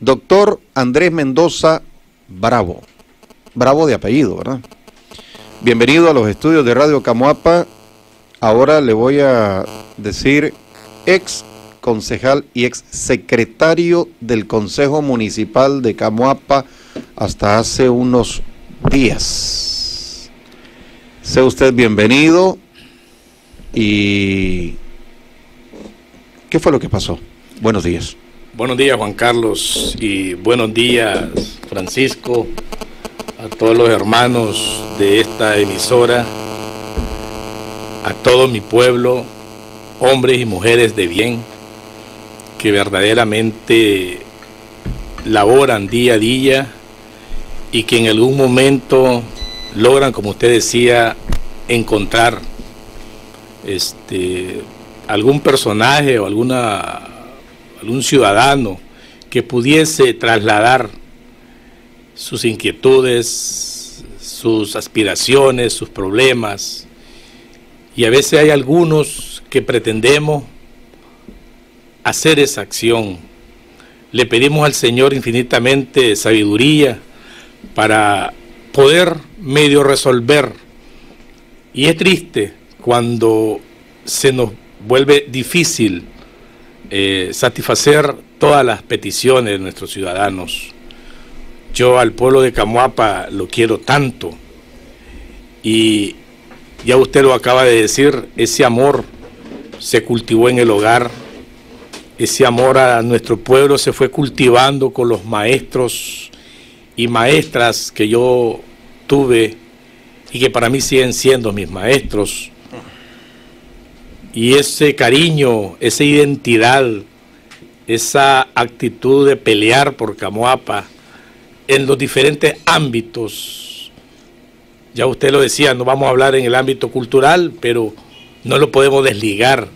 Doctor Andrés Mendoza Bravo. Bravo de apellido, ¿verdad? Bienvenido a los estudios de Radio Camoapa. Ahora le voy a decir ex concejal y ex secretario del Consejo Municipal de Camoapa hasta hace unos días. Sea usted bienvenido. ¿Y qué fue lo que pasó? Buenos días. Buenos días, Juan Carlos, y buenos días, Francisco, a todos los hermanos de esta emisora, a todo mi pueblo, hombres y mujeres de bien, que verdaderamente laboran día a día y que en algún momento logran, como usted decía, encontrar algún personaje o algún ciudadano que pudiese trasladar sus inquietudes, sus aspiraciones, sus problemas. Y a veces hay algunos que pretendemos hacer esa acción. Le pedimos al Señor infinitamente sabiduría para poder medio resolver. Y es triste cuando se nos vuelve difícil satisfacer todas las peticiones de nuestros ciudadanos. Yo al pueblo de Camoapa lo quiero tanto, y ya usted lo acaba de decir, ese amor se cultivó en el hogar, ese amor a nuestro pueblo se fue cultivando con los maestros y maestras que yo tuve y que para mí siguen siendo mis maestros. Y ese cariño, esa identidad, esa actitud de pelear por Camoapa en los diferentes ámbitos, ya usted lo decía, no vamos a hablar en el ámbito cultural, pero no lo podemos desligar,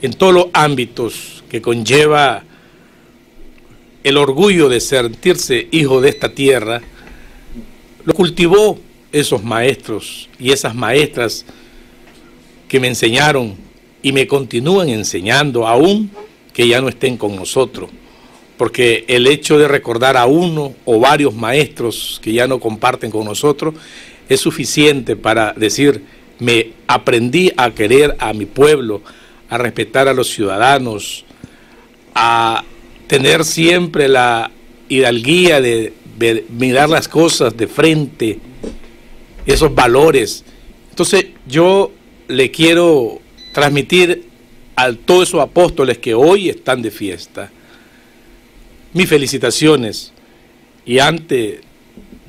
en todos los ámbitos que conlleva el orgullo de sentirse hijo de esta tierra, lo cultivó esos maestros y esas maestras que me enseñaron y me continúan enseñando, aún que ya no estén con nosotros, porque el hecho de recordar a uno o varios maestros que ya no comparten con nosotros es suficiente para decir, me aprendí a querer a mi pueblo, a respetar a los ciudadanos, a tener siempre la hidalguía de mirar las cosas de frente, esos valores. Entonces yo le quiero transmitir a todos esos apóstoles que hoy están de fiesta mis felicitaciones, y antes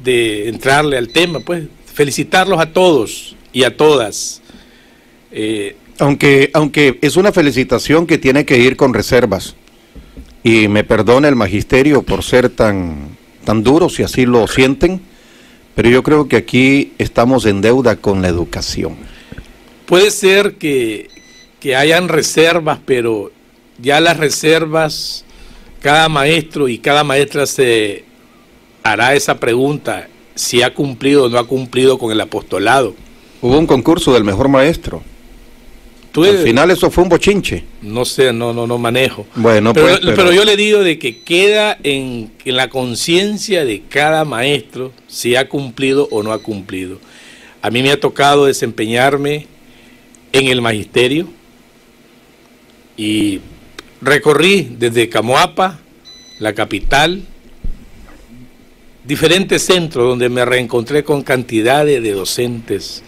de entrarle al tema, pues felicitarlos a todos y a todas. Aunque es una felicitación que tiene que ir con reservas, y me perdona el magisterio por ser tan duros si así lo sienten, pero yo creo que aquí estamos en deuda con la educación. Puede ser que hayan reservas, pero ya las reservas, cada maestro y cada maestra se hará esa pregunta, si ha cumplido o no ha cumplido con el apostolado. Hubo un concurso del mejor maestro. Al final eso fue un bochinche. No sé, no manejo. Bueno, pero yo le digo de que queda en la conciencia de cada maestro si ha cumplido o no ha cumplido. A mí me ha tocado desempeñarme en el magisterio y recorrí desde Camoapa, la capital, diferentes centros donde me reencontré con cantidades de docentes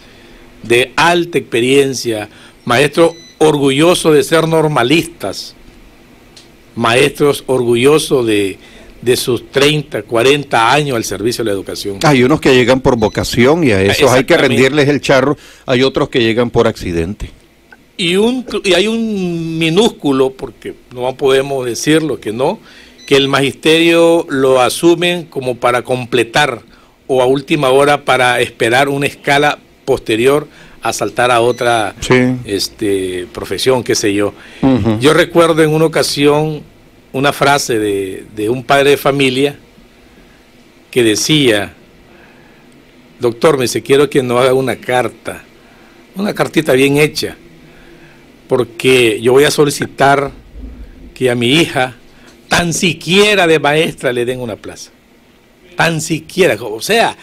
de alta experiencia, maestros orgullosos de ser normalistas, maestros orgullosos de sus 30, 40 años al servicio de la educación. Hay unos que llegan por vocación y a esos hay que rendirles el charro, hay otros que llegan por accidente. Y hay un minúsculo, porque no podemos decirlo que no, que el magisterio lo asumen como para completar o a última hora para esperar una escala posterior a saltar a otra profesión, qué sé yo. Yo recuerdo en una ocasión una frase de un padre de familia que decía, doctor, me dice, quiero que nos haga una cartita bien hecha, porque yo voy a solicitar que a mi hija tan siquiera de maestra le den una plaza. Tan siquiera. O sea,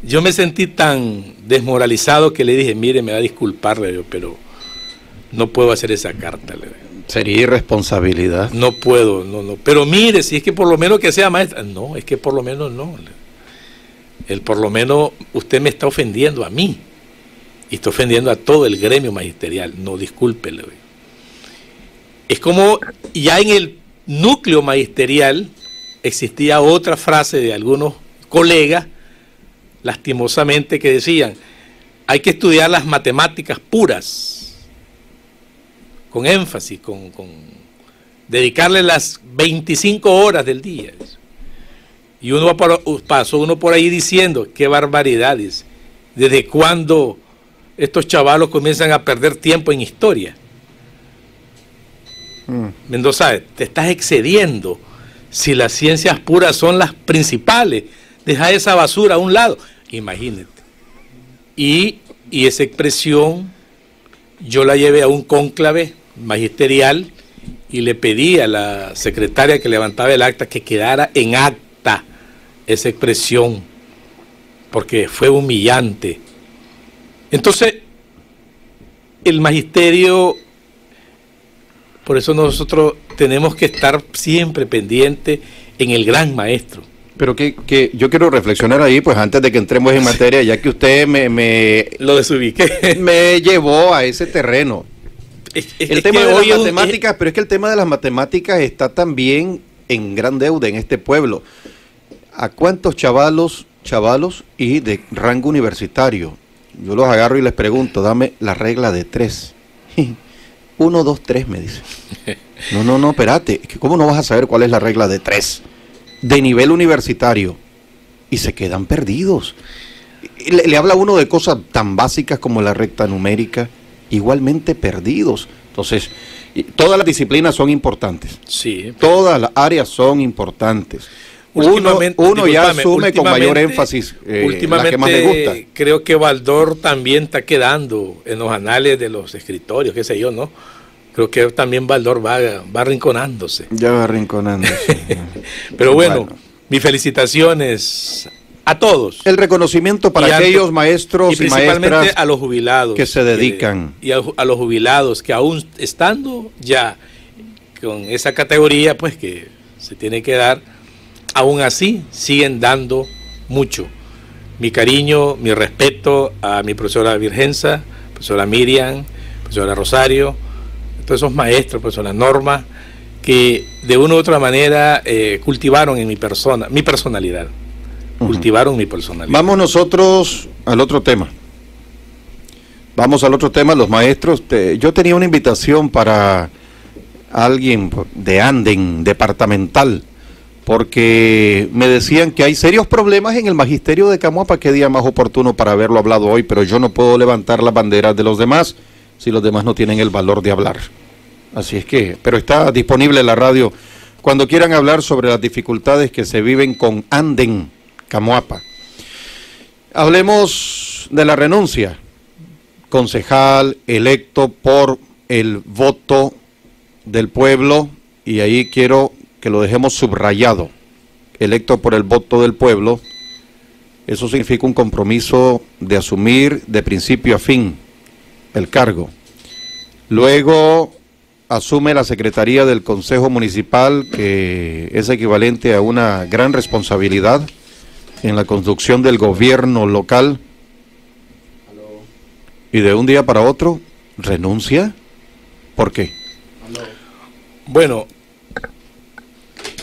yo me sentí tan desmoralizado que le dije, mire, me va a disculpar, pero no puedo hacer esa carta. Sería irresponsabilidad. No puedo, no. Pero mire, si es que por lo menos que sea maestra. No, es que por lo menos no. Por lo menos usted me está ofendiendo a mí. Y está ofendiendo a todo el gremio magisterial. No, discúlpele. Es como ya en el núcleo magisterial existía otra frase de algunos colegas, lastimosamente, que decían, hay que estudiar las matemáticas puras, con énfasis, con dedicarle las 25 horas del día. Y pasó uno por ahí diciendo, qué barbaridades, ¿desde cuándo estos chavalos comienzan a perder tiempo en historia? Mendoza, te estás excediendo. Si las ciencias puras son las principales, deja esa basura a un lado. Imagínate. Y esa expresión yo la llevé a un cónclave magisterial y le pedí a la secretaria que levantaba el acta que quedara en acta esa expresión, porque fue humillante. Entonces, el magisterio, por eso nosotros tenemos que estar siempre pendientes en el gran maestro. Pero que yo quiero reflexionar ahí, pues antes de que entremos en materia, ya que usted lo desubiqué. Me llevó a ese terreno. El tema de las matemáticas, pero es que el tema de las matemáticas está también en gran deuda en este pueblo. ¿A cuántos chavalos y de rango universitario? Yo los agarro y les pregunto, dame la regla de 3. 1, 2, 3, me dice. No, espérate, ¿cómo no vas a saber cuál es la regla de 3? De nivel universitario. Y se quedan perdidos. Le habla uno de cosas tan básicas como la recta numérica, igualmente perdidos. Entonces, todas las disciplinas son importantes. Sí. Todas las áreas son importantes. Uno ya asume con mayor énfasis la que más le gusta. Creo que Baldor también está quedando en los anales de los escritorios, qué sé yo, ¿no? Creo que también Baldor va arrinconándose. Ya va arrinconándose. Pero bueno, mis felicitaciones a todos. El reconocimiento para aquellos maestros y principalmente a los jubilados que se dedican. Y a los jubilados que aún estando ya con esa categoría, pues que se tiene que dar, aún así siguen dando mucho. Mi cariño, mi respeto a mi profesora Virgenza, profesora Miriam, profesora Rosario, todos esos maestros, profesora Norma, que de una u otra manera cultivaron en mi personalidad. Cultivaron mi personalidad. Vamos nosotros al otro tema. Los maestros. Yo tenía una invitación para alguien de Anden, departamental, porque me decían que hay serios problemas en el magisterio de Camuapa. Qué día más oportuno para haberlo hablado hoy, pero yo no puedo levantar las banderas de los demás si los demás no tienen el valor de hablar. Así es que, pero está disponible la radio cuando quieran hablar sobre las dificultades que se viven con Anden, Camuapa. Hablemos de la renuncia. Concejal electo por el voto del pueblo, y ahí quiero que lo dejemos subrayado. Electo por el voto del pueblo, eso significa un compromiso de asumir de principio a fin el cargo. Luego asume la secretaría del Consejo Municipal, que es equivalente a una gran responsabilidad en la conducción del gobierno local. Y de un día para otro renuncia. ¿Por qué? Bueno,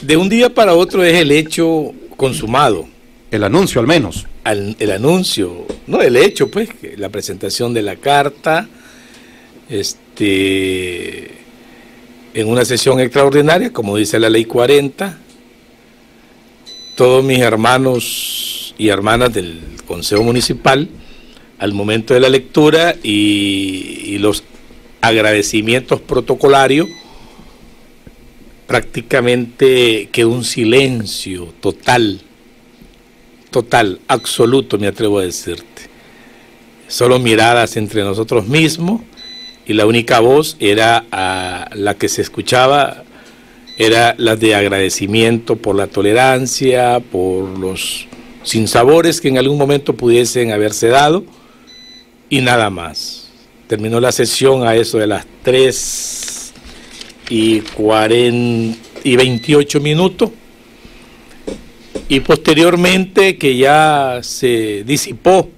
de un día para otro es el hecho consumado. El anuncio al menos. El anuncio, no el hecho, pues, la presentación de la carta, en una sesión extraordinaria, como dice la ley 40, todos mis hermanos y hermanas del Consejo Municipal, al momento de la lectura y los agradecimientos protocolarios, prácticamente quedó un silencio total, absoluto, me atrevo a decirte. Solo miradas entre nosotros mismos, y la única voz era la que se escuchaba era la de agradecimiento por la tolerancia, por los sinsabores que en algún momento pudiesen haberse dado, y nada más. Terminó la sesión a eso de las 3:28 minutos, y posteriormente, que ya se disipó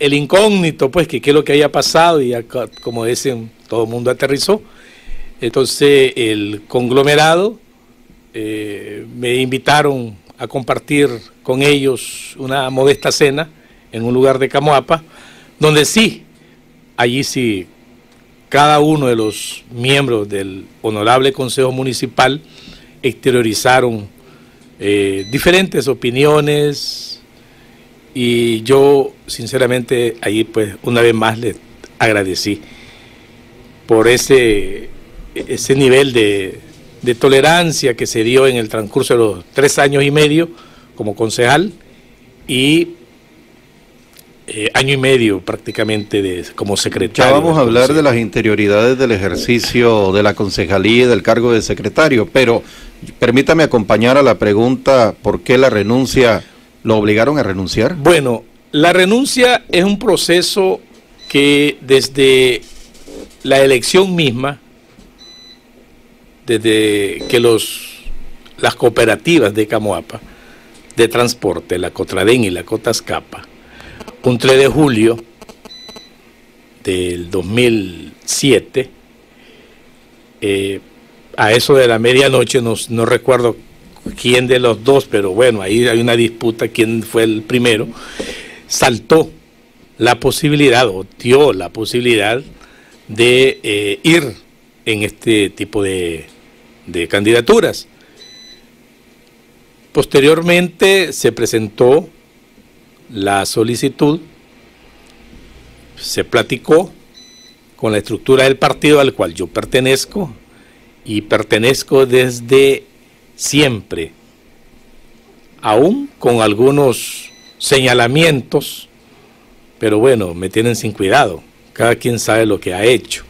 el incógnito, pues, que qué es lo que haya pasado, y ya, como dicen, todo el mundo aterrizó. Entonces el conglomerado me invitaron a compartir con ellos una modesta cena en un lugar de Camoapa, donde sí, allí sí, cada uno de los miembros del honorable Consejo Municipal exteriorizaron diferentes opiniones, y yo sinceramente allí pues una vez más les agradecí por ese nivel de tolerancia que se dio en el transcurso de los 3 años y medio como concejal, y año y medio prácticamente como secretario. Ya vamos a hablar de las interioridades del ejercicio de la concejalía y del cargo de secretario, pero permítame acompañar a la pregunta: ¿por qué la renuncia? ¿Lo obligaron a renunciar? Bueno, la renuncia es un proceso que desde la elección misma, desde que las cooperativas de Camoapa de transporte, la Cotradén y la Cotascapa, un 3 de julio del 2007, a eso de la medianoche, no recuerdo quién de los dos, pero bueno, ahí hay una disputa, quién fue el primero, saltó la posibilidad, o dio la posibilidad de ir en este tipo de candidaturas. Posteriormente se presentó la solicitud, se platicó con la estructura del partido al cual yo pertenezco, y pertenezco desde siempre, aún con algunos señalamientos, pero bueno, me tienen sin cuidado, cada quien sabe lo que ha hecho.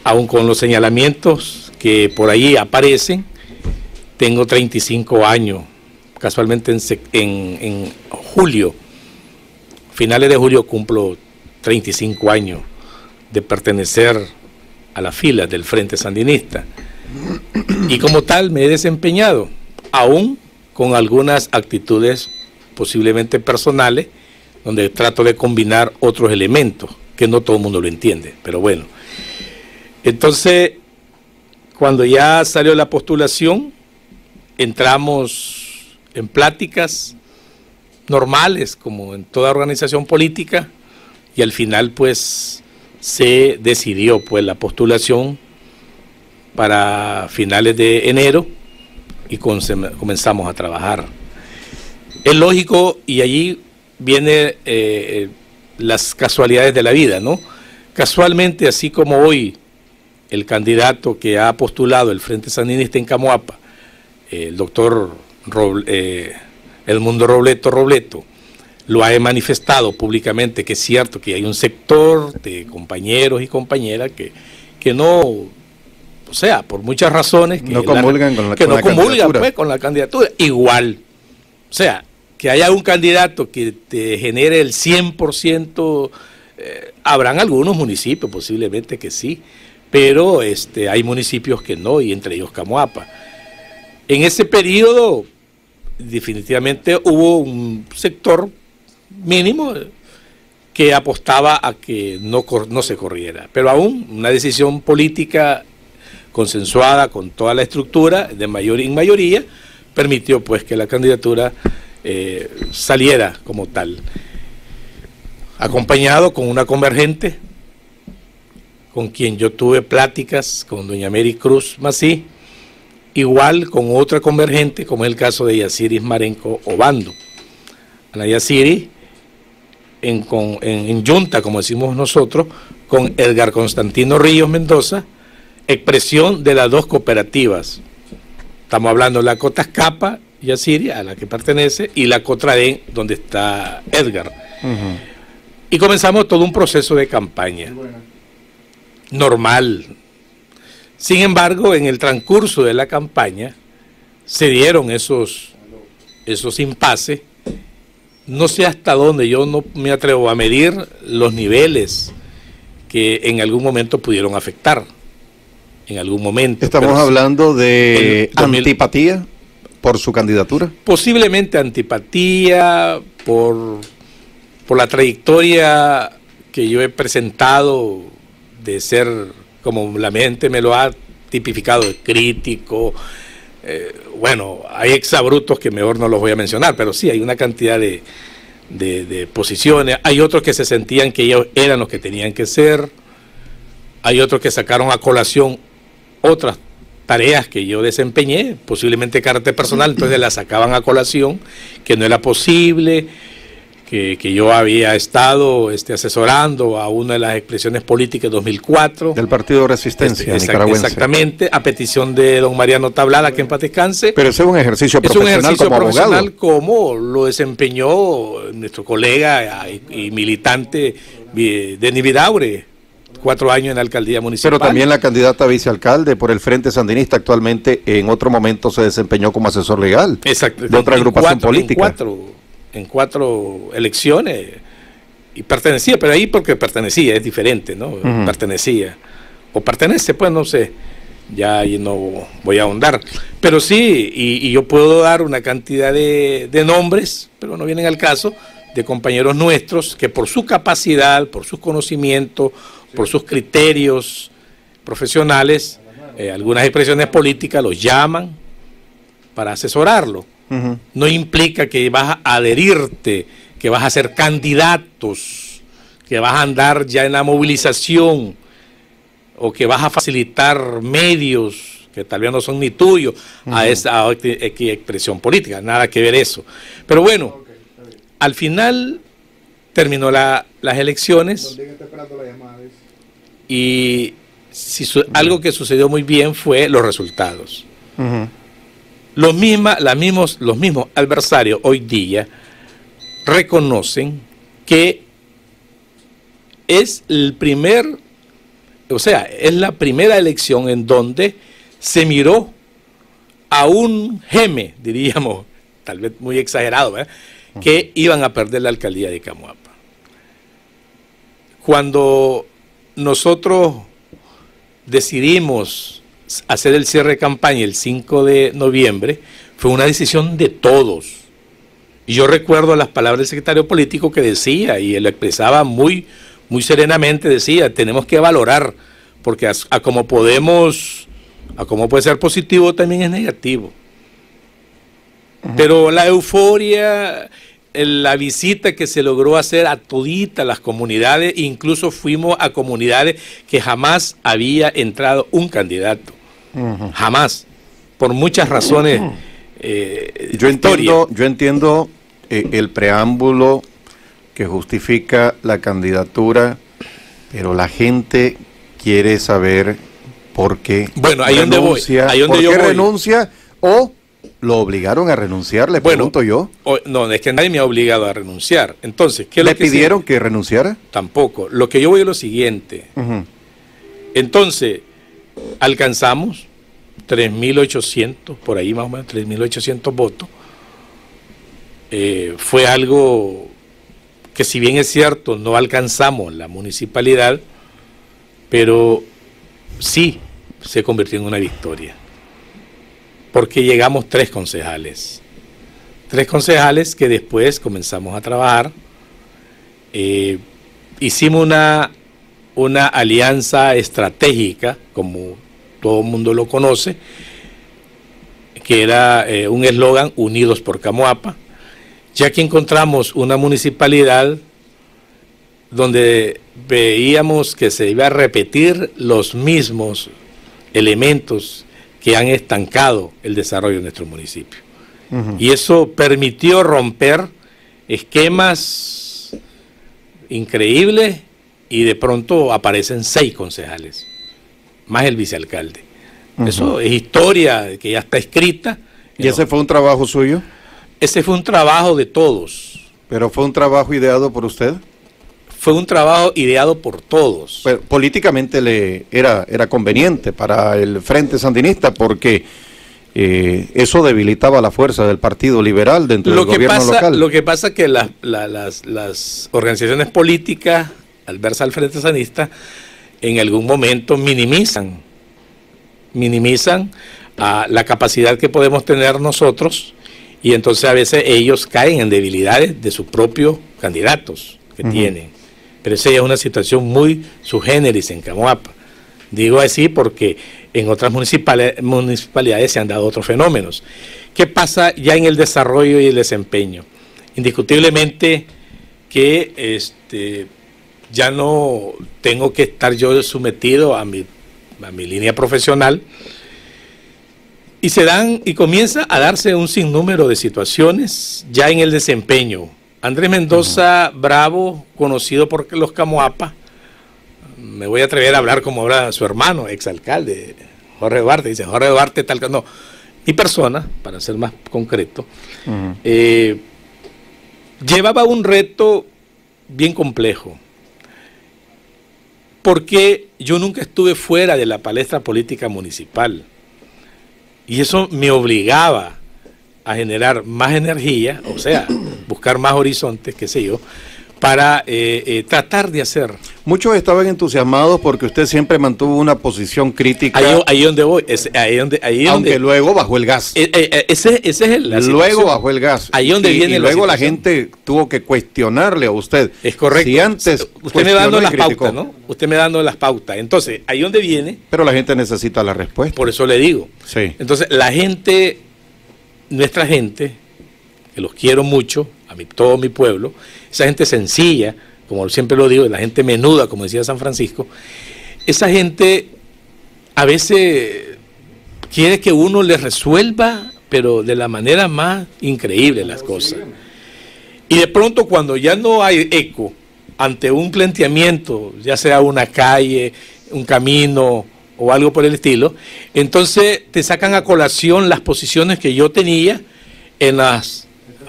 Aún con los señalamientos que por ahí aparecen, tengo 35 años, casualmente en julio, finales de julio cumplo 35 años de pertenecer a las filas del Frente Sandinista, y como tal me he desempeñado, aún con algunas actitudes posiblemente personales, donde trato de combinar otros elementos, que no todo el mundo lo entiende, pero bueno. Entonces, cuando ya salió la postulación, entramos en pláticas normales, como en toda organización política, y al final pues se decidió pues la postulación para finales de enero, y comenzamos a trabajar. Es lógico, y allí vienen las casualidades de la vida, ¿no? Casualmente, así como hoy el candidato que ha postulado el Frente Sandinista en Camoapa, el doctor Edmundo Robleto, lo ha manifestado públicamente, que es cierto que hay un sector de compañeros y compañeras que no, o sea, por muchas razones, que no comulgan con la candidatura. Igual, o sea, que haya un candidato que te genere el 100%, habrán algunos municipios posiblemente que sí, pero hay municipios que no, y entre ellos Camoapa. En ese periodo definitivamente hubo un sector mínimo que apostaba a que no se corriera, pero aún una decisión política consensuada con toda la estructura de mayoría permitió pues que la candidatura saliera como tal, acompañado con una convergente con quien yo tuve pláticas, con doña Mary Cruz Mací, igual con otra convergente, como es el caso de Yaciris Marenco Obando. Ana Yaciris en junta, como decimos nosotros, con Edgar Constantino Ríos Mendoza, expresión de las dos cooperativas. Estamos hablando de la Cotascapa, Yaciris, a la que pertenece, y la Cotradén, donde está Edgar. Y comenzamos todo un proceso de campaña normal, Sin embargo, en el transcurso de la campaña se dieron esos impases. No sé hasta dónde, yo no me atrevo a medir los niveles que en algún momento pudieron afectar. En algún momento. Estamos hablando de antipatía por su candidatura. Posiblemente antipatía por la trayectoria que yo he presentado de ser, como la gente me lo ha tipificado, de crítico. Bueno, hay exabrutos que mejor no los voy a mencionar, pero sí, hay una cantidad de posiciones. Hay otros que se sentían que ellos eran los que tenían que ser. Hay otros que sacaron a colación otras tareas que yo desempeñé, posiblemente de carácter personal, entonces las sacaban a colación, que no era posible, que yo había estado asesorando a una de las expresiones políticas de 2004. Del Partido de Resistencia nicaragüense. Exactamente, a petición de don Mariano Tablada, que en paz descanse. Pero ese es un ejercicio profesional como abogado. Como lo desempeñó nuestro colega y militante Denis Vidaurre, 4 años en la alcaldía municipal. Pero también la candidata a vicealcalde por el Frente Sandinista actualmente en otro momento se desempeñó como asesor legal. Exacto. De otra agrupación política. En cuatro elecciones y pertenecía, pero ahí porque pertenecía, es diferente, ¿no? Pertenecía. O pertenece, pues no sé. Ya ahí no voy a ahondar. Pero sí, y yo puedo dar una cantidad de nombres, pero no vienen al caso, de compañeros nuestros que por su capacidad, por sus conocimientos, por sus criterios profesionales, algunas expresiones políticas los llaman para asesorarlo. No implica que vas a adherirte, que vas a ser candidatos, que vas a andar ya en la movilización o que vas a facilitar medios que tal vez no son ni tuyos a esa expresión política, nada que ver eso. Pero bueno, al final terminó las elecciones y algo que sucedió muy bien fue los resultados. Los mismos adversarios hoy día reconocen que es es la primera elección en donde se miró a un geme, diríamos, tal vez muy exagerado, ¿verdad?, que iban a perder la alcaldía de Camuapa. Cuando nosotros decidimos hacer el cierre de campaña el 5 de noviembre, fue una decisión de todos. Y yo recuerdo las palabras del secretario político que decía, y él lo expresaba muy serenamente, decía, tenemos que valorar, porque a como puede ser positivo, también es negativo. Pero la euforia, la visita que se logró hacer a toditas las comunidades, incluso fuimos a comunidades que jamás había entrado un candidato. Jamás, por muchas razones. Yo entiendo el preámbulo que justifica la candidatura, pero la gente quiere saber por qué. Bueno, ahí renuncia, ¿por qué renuncia o lo obligaron a renunciar? Le pregunto yo. No, es que nadie me ha obligado a renunciar. Entonces, ¿qué es ¿Le pidieron que renunciara? Tampoco. Lo que yo voy es lo siguiente. Entonces, alcanzamos 3.800, por ahí más o menos, 3.800 votos. Fue algo que, si bien es cierto, no alcanzamos la municipalidad, pero sí se convirtió en una victoria. Porque llegamos 3 concejales. 3 concejales que después comenzamos a trabajar. Hicimos una alianza estratégica, como todo el mundo lo conoce, que era un eslogan, Unidos por Camuapa, ya que encontramos una municipalidad donde veíamos que se iba a repetir los mismos elementos que han estancado el desarrollo de nuestro municipio. Y eso permitió romper esquemas increíbles y de pronto aparecen 6 concejales, más el vicealcalde. Eso es historia que ya está escrita. ¿Y ese fue un trabajo suyo? Ese fue un trabajo de todos. ¿Pero fue un trabajo ideado por usted? fue un trabajo ideado por todos. Pues, políticamente era conveniente para el Frente Sandinista porque eso debilitaba la fuerza del Partido Liberal dentro del gobierno local. Lo que pasa es que las organizaciones políticas adversas al Frente Sandinista en algún momento minimizan la capacidad que podemos tener nosotros, y entonces a veces ellos caen en debilidades de sus propios candidatos que tienen. Pero esa es una situación muy sui generis en Camoapa. Digo así porque en otras municipalidades se han dado otros fenómenos. ¿Qué pasa ya en el desarrollo y el desempeño? Indiscutiblemente que ya no tengo que estar yo sometido a mi línea profesional, y comienza a darse un sinnúmero de situaciones ya en el desempeño. Andrés Mendoza Bravo, conocido por los Camoapa, me voy a atrever a hablar como habla su hermano, exalcalde, Jorge Duarte, dice Jorge Duarte tal, no, mi persona, para ser más concreto, llevaba un reto bien complejo, porque yo nunca estuve fuera de la palestra política municipal, y eso me obligaba a generar más energía, o sea, buscar más horizontes, qué sé yo, para tratar de hacer. Muchos estaban entusiasmados porque usted siempre mantuvo una posición crítica. Ahí donde voy. Aunque luego bajó el gas. Ese es luego bajó el gas. Ahí donde viene y luego la gente tuvo que cuestionarle a usted. Es correcto. Si antes usted me dando las pautas, ¿no? Usted me dando las pautas. Entonces, ahí donde viene. Pero la gente necesita la respuesta. Por eso le digo. Sí. Entonces, la gente, nuestra gente, que los quiero mucho, todo mi pueblo, esa gente sencilla, como siempre lo digo, la gente menuda, como decía San Francisco, esa gente a veces quiere que uno les resuelva, pero de la manera más increíble las cosas. Y de pronto cuando ya no hay eco ante un planteamiento, ya sea una calle, un camino o algo por el estilo, entonces te sacan a colación las posiciones que yo tenía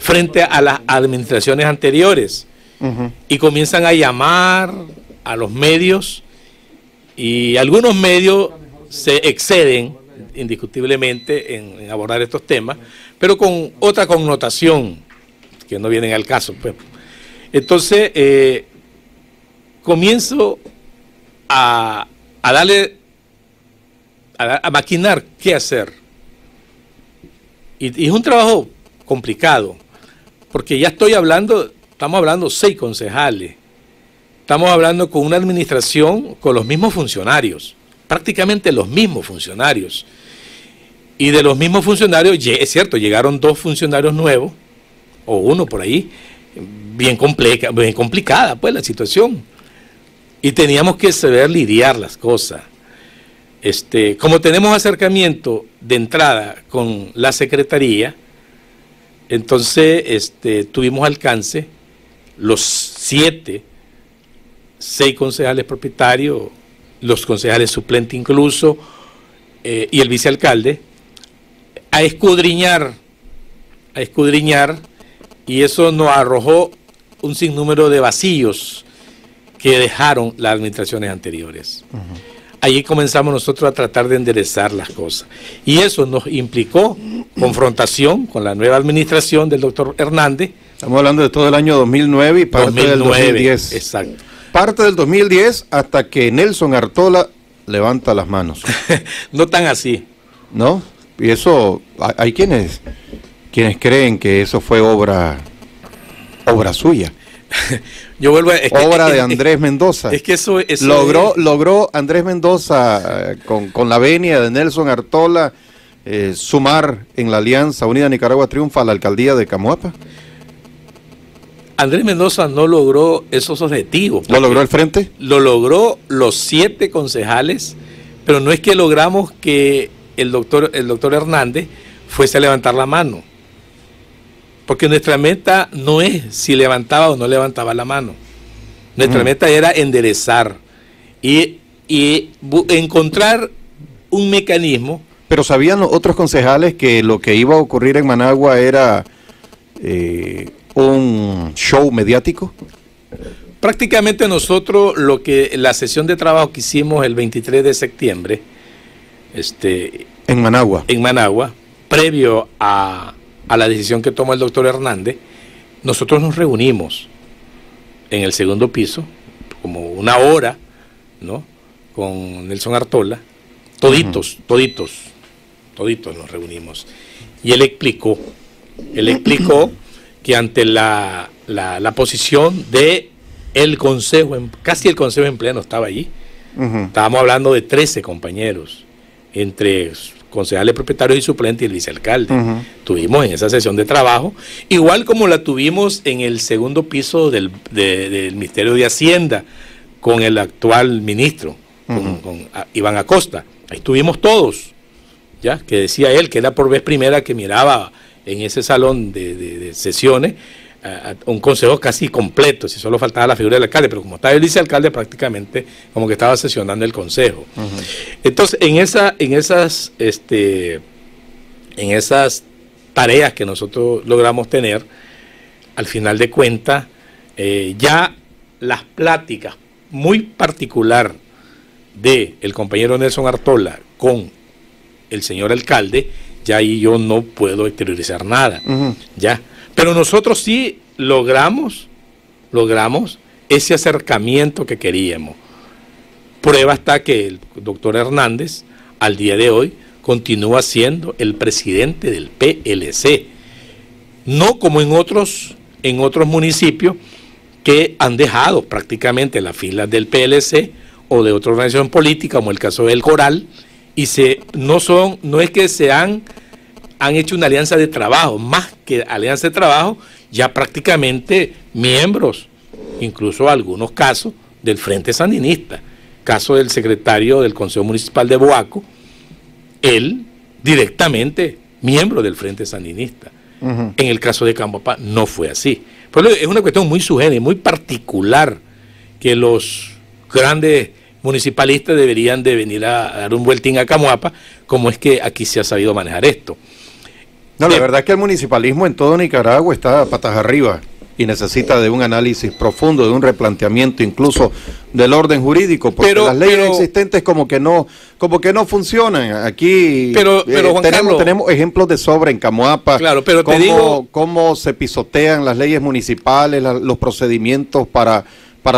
frente a las administraciones anteriores, y comienzan a llamar a los medios, y algunos medios se exceden indiscutiblemente en abordar estos temas, pero con otra connotación que no vienen al caso, pues. Entonces comienzo a maquinar qué hacer, y es un trabajo complicado, porque ya estamos hablando 6 concejales, estamos hablando con una administración con los mismos funcionarios, prácticamente los mismos funcionarios, y de los mismos funcionarios, es cierto, llegaron 2 funcionarios nuevos, o uno por ahí, bien complicada pues la situación, y teníamos que saber lidiar las cosas. Como tenemos acercamiento de entrada con la Secretaría, entonces tuvimos alcance los 6 concejales propietarios, los concejales suplentes incluso, y el vicealcalde, a escudriñar, y eso nos arrojó un sinnúmero de vacíos que dejaron las administraciones anteriores. Allí comenzamos nosotros a tratar de enderezar las cosas. Y eso nos implicó confrontación con la nueva administración del doctor Hernández. Estamos hablando de todo el año 2009 y parte del 2010. Exacto. Parte del 2010 hasta que Nelson Artola levanta las manos. No tan así. ¿No? Y eso, hay quienes creen que eso fue obra suya. Yo vuelvo obra de Andrés Mendoza. Es que eso logró Andrés Mendoza con la venia de Nelson Artola sumar en la Alianza Unida Nicaragua Triunfa a la alcaldía de Camoapa. Andrés Mendoza no logró esos objetivos. ¿Lo logró el frente? Lo logró los 7 concejales, pero no es que logramos que el doctor Hernández fuese a levantar la mano. Porque nuestra meta no es si levantaba o no levantaba la mano. Nuestra meta era enderezar y encontrar un mecanismo. Pero ¿sabían los otros concejales que lo que iba a ocurrir en Managua era un show mediático? Prácticamente nosotros la sesión de trabajo que hicimos el 23 de septiembre, en Managua, previo a la decisión que tomó el doctor Hernández, nosotros nos reunimos en el segundo piso, como una hora, ¿no?, con Nelson Artola, toditos nos reunimos. Y él explicó que ante la posición de el Consejo, casi el Consejo en pleno estaba allí, estábamos hablando de 13 compañeros, entre concejales propietarios y suplentes y el vicealcalde. Tuvimos en esa sesión de trabajo, igual como la tuvimos en el segundo piso del Ministerio de Hacienda, con el actual ministro, con Iván Acosta. Ahí estuvimos todos, ya, que decía él que era por vez primera que miraba en ese salón de sesiones un consejo casi completo, si solo faltaba la figura del alcalde, pero como estaba el vicealcalde, prácticamente como que estaba sesionando el consejo. Entonces, en esas tareas que nosotros logramos tener, al final de cuentas, ya las pláticas muy particular del compañero Nelson Artola con el señor alcalde, ya ahí yo no puedo exteriorizar nada, ya. Pero nosotros sí logramos ese acercamiento que queríamos. Prueba está que el doctor Hernández, al día de hoy, continúa siendo el presidente del PLC. No como en otros municipios que han dejado prácticamente las filas del PLC o de otra organización política, como el caso del Coral, y no es que se han hecho una alianza de trabajo, más que alianza de trabajo, ya prácticamente miembros, incluso algunos casos del Frente Sandinista, caso del secretario del Consejo Municipal de Boaco, él directamente miembro del Frente Sandinista. En el caso de Camuapa no fue así. Pero es una cuestión muy sugere, muy particular, que los grandes municipalistas deberían de venir a dar un vueltín a Camuapa, como es que aquí se ha sabido manejar esto. No, la verdad es que el municipalismo en todo Nicaragua está patas arriba y necesita de un análisis profundo, de un replanteamiento incluso del orden jurídico, porque las leyes existentes como que no funcionan. Aquí tenemos ejemplos de sobra en Camuapa, claro, pero cómo se pisotean las leyes municipales, los procedimientos para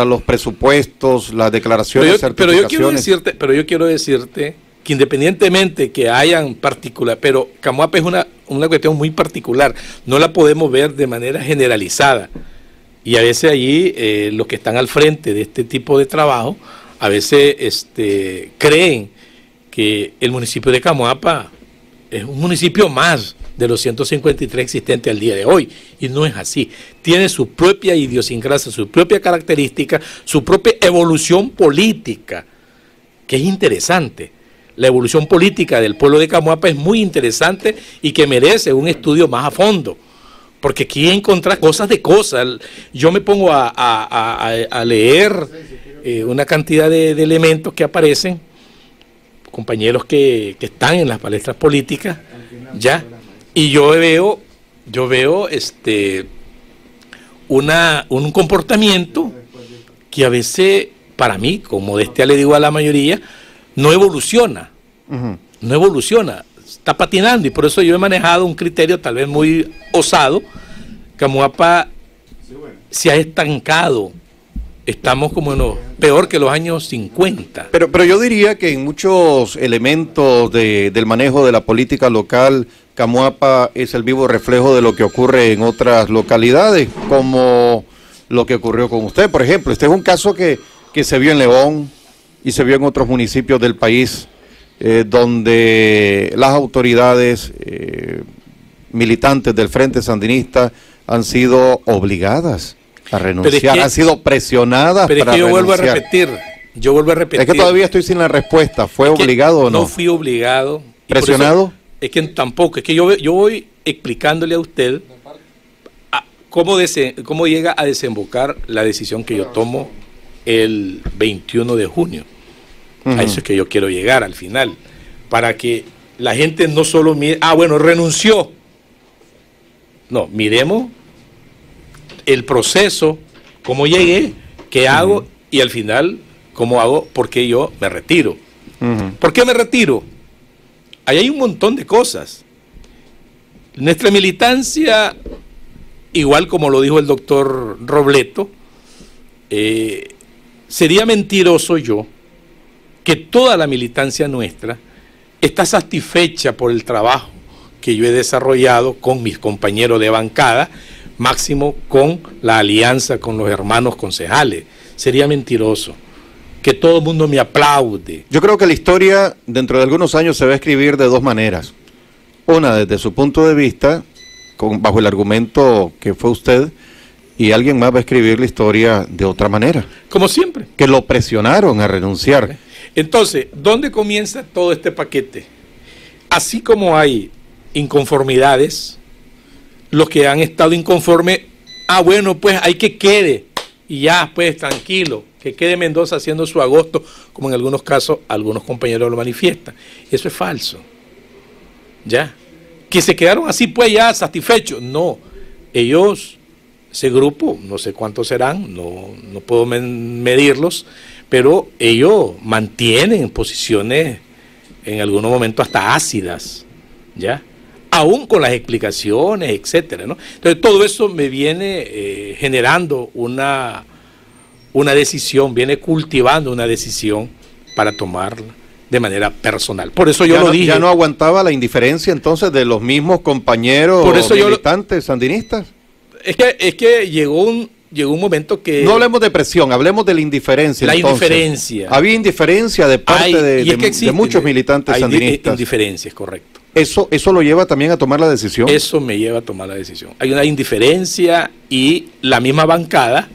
los presupuestos, las declaraciones, certificaciones. Pero yo quiero decirte que independientemente que hayan particular, pero Camuapa es una cuestión muy particular, no la podemos ver de manera generalizada, y a veces allí los que están al frente de este tipo de trabajo, a veces creen que el municipio de Camuapa es un municipio más de los 153 existentes al día de hoy, y no es así. Tiene su propia idiosincrasia, su propia característica, su propia evolución política, que es interesante. La evolución política del pueblo de Camuapa es muy interesante y que merece un estudio más a fondo, porque aquí encontrar cosas de cosas. Yo me pongo a leer una cantidad de elementos que aparecen, compañeros que están en las palestras políticas, ya, y yo veo un comportamiento que a veces, para mí, con modestia le digo a la mayoría, no evoluciona, está patinando, y por eso yo he manejado un criterio tal vez muy osado. Camuapa se ha estancado, estamos como peor que los años 50. Pero yo diría que en muchos elementos del manejo de la política local, Camuapa es el vivo reflejo de lo que ocurre en otras localidades, como lo que ocurrió con usted, por ejemplo. Este es un caso que se vio en León y se vio en otros municipios del país, donde las autoridades militantes del Frente Sandinista han sido obligadas a renunciar, han sido presionadas para renunciar. Pero es que yo vuelvo a repetir. Es que todavía estoy sin la respuesta. ¿Fue obligado o no? No fui obligado. ¿Presionado? Es que tampoco, es que yo voy explicándole a usted cómo llega a desembocar la decisión que yo tomo el 21 de junio. A eso es que yo quiero llegar al final, para que la gente no solo mire, renunció. No, miremos el proceso, cómo llegué, ¿Qué hago? Y al final, ¿cómo hago? ¿Por qué yo me retiro? ¿Por qué me retiro? Ahí hay un montón de cosas. Nuestra militancia, igual como lo dijo el doctor Robleto, sería mentiroso yo que toda la militancia nuestra está satisfecha por el trabajo que yo he desarrollado con mis compañeros de bancada, máximo con la alianza con los hermanos concejales. Sería mentiroso que todo el mundo me aplaude. Yo creo que la historia dentro de algunos años se va a escribir de dos maneras. Una desde su punto de vista, bajo el argumento que fue usted, y alguien más va a escribir la historia de otra manera. Como siempre. Que lo presionaron a renunciar. Entonces, ¿dónde comienza todo este paquete? Así como hay inconformidades, los que han estado inconformes, bueno, pues hay que quede, y ya, pues tranquilo, que quede Mendoza haciendo su agosto, como en algunos casos algunos compañeros lo manifiestan. Eso es falso. Ya. Que se quedaron así, pues ya satisfechos. No, ellos, ese grupo, no sé cuántos serán, no puedo medirlos, pero ellos mantienen posiciones en algunos momentos hasta ácidas, ¿ya? Aún con las explicaciones, etcétera, ¿no? Entonces todo eso me viene generando una decisión, viene cultivando una decisión para tomarla de manera personal. Por eso yo lo dije. ¿Ya no aguantaba la indiferencia entonces de los mismos compañeros militantes sandinistas? Es que llegó un momento que... No hablemos de presión, hablemos de la indiferencia. La indiferencia. Había indiferencia de parte de muchos militantes sandinistas. Indiferencia, es correcto. ¿Eso lo lleva también a tomar la decisión? Eso me lleva a tomar la decisión. Hay una indiferencia y la misma bancada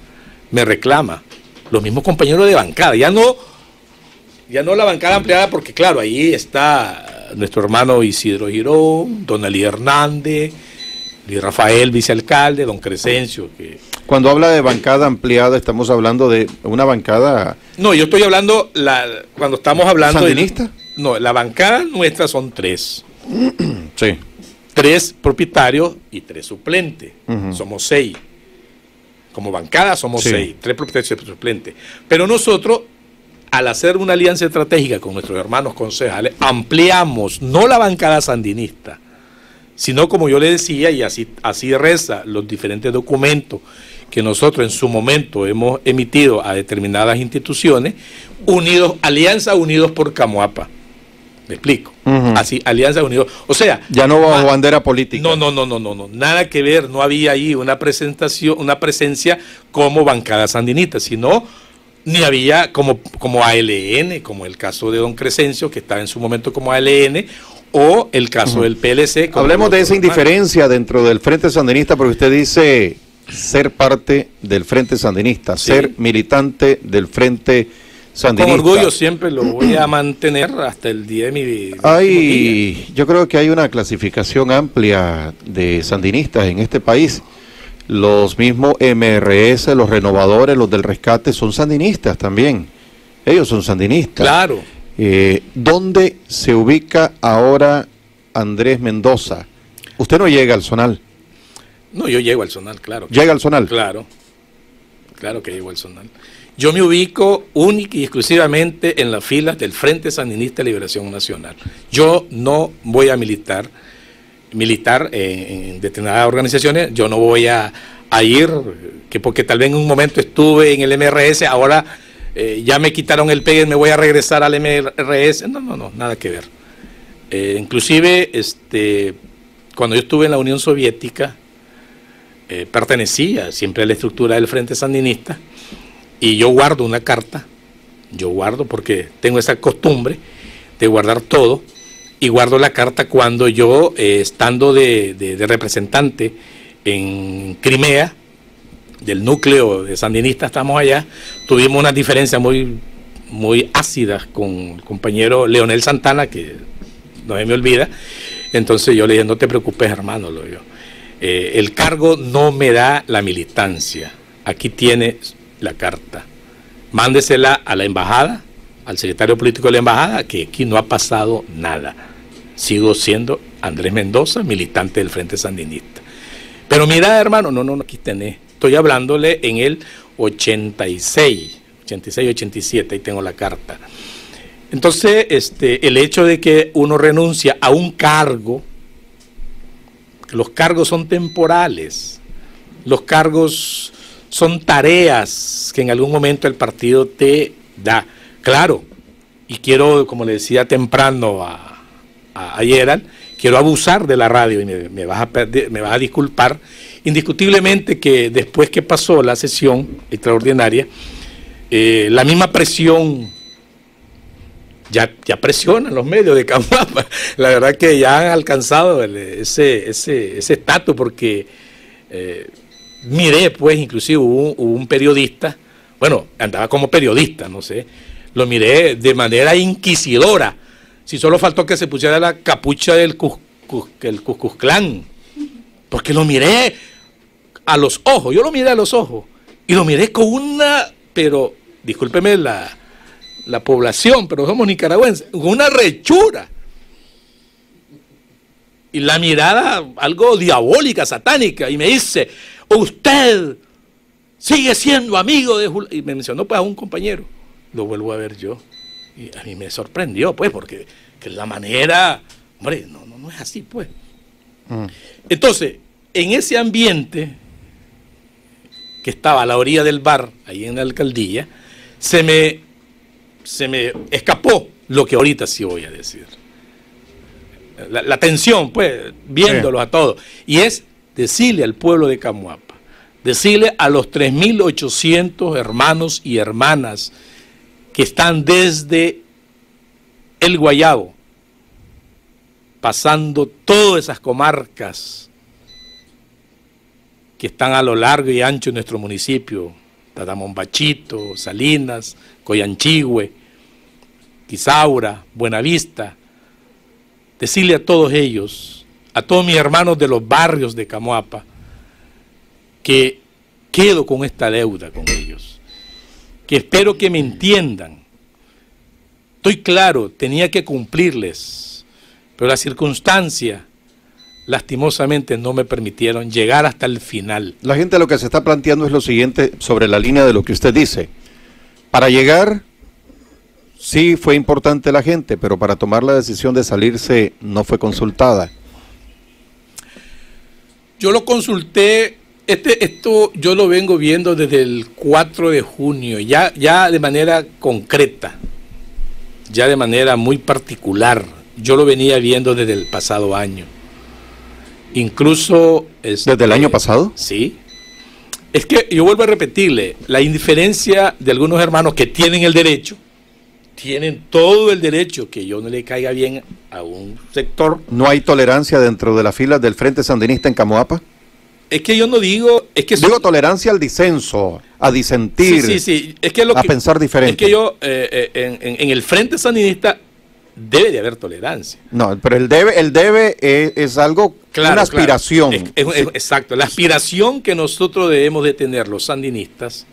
me reclama. Los mismos compañeros de bancada. Ya no la bancada ampliada, porque claro, ahí está nuestro hermano Isidro Girón, don Ali Hernández, Luis Rafael, vicealcalde, don Crescencio. Cuando habla de bancada ampliada, estamos hablando de una bancada... No, yo estoy hablando, cuando estamos hablando... ¿Sandinista? No, la bancada nuestra son 3. Sí. 3 propietarios y 3 suplentes. Somos 6. Como bancada somos 6. 3 propietarios y 3 suplentes. Pero nosotros, al hacer una alianza estratégica con nuestros hermanos concejales, ampliamos, no la bancada sandinista, sino, como yo le decía, y así reza los diferentes documentos que nosotros en su momento hemos emitido a determinadas instituciones, Alianza Unidos por Camoapa. ¿Me explico? Así, Alianza Unidos. O sea... Ya no bajo bandera política. No. Nada que ver. No había ahí una presencia como bancada sandinista, sino ni había como ALN, como el caso de don Crescencio, que estaba en su momento como ALN, o el caso del PLC. Hablemos de esa indiferencia dentro del Frente Sandinista, porque usted dice ser parte del Frente Sandinista, ser militante del Frente Sandinista. Con orgullo siempre lo voy a mantener hasta el día de mi vida. Yo creo que hay una clasificación amplia de sandinistas en este país. Los mismos MRS, los renovadores, los del rescate son sandinistas también. Ellos son sandinistas. Claro. ¿Dónde se ubica ahora Andrés Mendoza? Usted no llega al Zonal. No, yo llego al Zonal, claro. ¿Llega al Zonal? Claro que llego al Zonal. Yo me ubico única y exclusivamente en las filas del Frente Sandinista de Liberación Nacional. Yo no voy a militar en determinadas organizaciones. Yo no voy a ir, porque tal vez en un momento estuve en el MRS, ahora ya me quitaron el pegue, me voy a regresar al MRS. No, nada que ver. Inclusive, cuando yo estuve en la Unión Soviética, pertenecía siempre a la estructura del Frente Sandinista, y yo guardo una carta, porque tengo esa costumbre de guardar todo, y guardo la carta cuando yo, estando de representante en Crimea, del núcleo de sandinistas, estamos allá, tuvimos unas diferencias muy ácidas con el compañero Leonel Santana, que no se me olvida. Entonces yo le dije, no te preocupes, hermano, lo digo. El cargo no me da la militancia. Aquí tiene la carta. Mándesela a la embajada, al secretario político de la embajada, que aquí no ha pasado nada. Sigo siendo Andrés Mendoza, militante del Frente Sandinista. Pero mira, hermano, no, aquí tenés. Estoy hablándole en él 86, 87, ahí tengo la carta. Entonces, el hecho de que uno renuncia a un cargo, los cargos son temporales, los cargos son tareas que en algún momento el partido te da. Claro, y quiero, como le decía temprano a Gerald, quiero abusar de la radio y me vas a disculpar. Indiscutiblemente que después que pasó la sesión extraordinaria, la misma presión ya presiona los medios de Camuapa. La verdad que ya han alcanzado ese estatus, porque miré, pues, inclusive hubo un periodista, bueno, andaba como periodista, no sé, lo miré de manera inquisidora. Si solo faltó que se pusiera la capucha del Ku Klux Klan, porque lo miré a los ojos, yo lo miré a los ojos, y lo miré con una, pero, discúlpeme la población, pero somos nicaragüenses, con una rechura, y la mirada algo diabólica, satánica, y me dice, usted sigue siendo amigo de Julio, y me mencionó pues a un compañero, lo vuelvo a ver yo, y a mí me sorprendió, pues, porque que la manera, hombre, no es así, pues. Entonces, en ese ambiente que estaba a la orilla del bar, ahí en la alcaldía, se me escapó lo que ahorita sí voy a decir. La tensión, pues, viéndolos a todos. Y es decirle al pueblo de Camuapa, decirle a los 3.800 hermanos y hermanas que están desde el Guayabo, pasando todas esas comarcas que están a lo largo y ancho de nuestro municipio, Tatamombachito, Salinas, Coyanchigüe, Quisaura, Buenavista, decirle a todos ellos, a todos mis hermanos de los barrios de Camuapa, que quedo con esta deuda con ellos, que espero que me entiendan. Estoy claro, tenía que cumplirles, pero las circunstancias lastimosamente no me permitieron llegar hasta el final. La gente lo que se está planteando es lo siguiente sobre la línea de lo que usted dice. Para llegar, sí fue importante la gente, pero para tomar la decisión de salirse no fue consultada. Yo lo consulté, esto yo lo vengo viendo desde el 4 de junio, ya de manera concreta, ya de manera muy particular. Yo lo venía viendo desde el pasado año. Incluso... ¿Desde el año pasado? Sí. Es que yo vuelvo a repetirle, la indiferencia de algunos hermanos que tienen el derecho, tienen todo el derecho, que yo no le caiga bien a un sector. ¿No hay tolerancia dentro de las filas del Frente Sandinista en Camoapa? Es que yo no digo... Es que digo tolerancia al disenso, a disentir, sí. Es que a pensar diferente. Es que yo, en el Frente Sandinista debe de haber tolerancia. No, pero el debe es algo, claro, una aspiración. Claro. Exacto, la aspiración que nosotros debemos de tener los sandinistas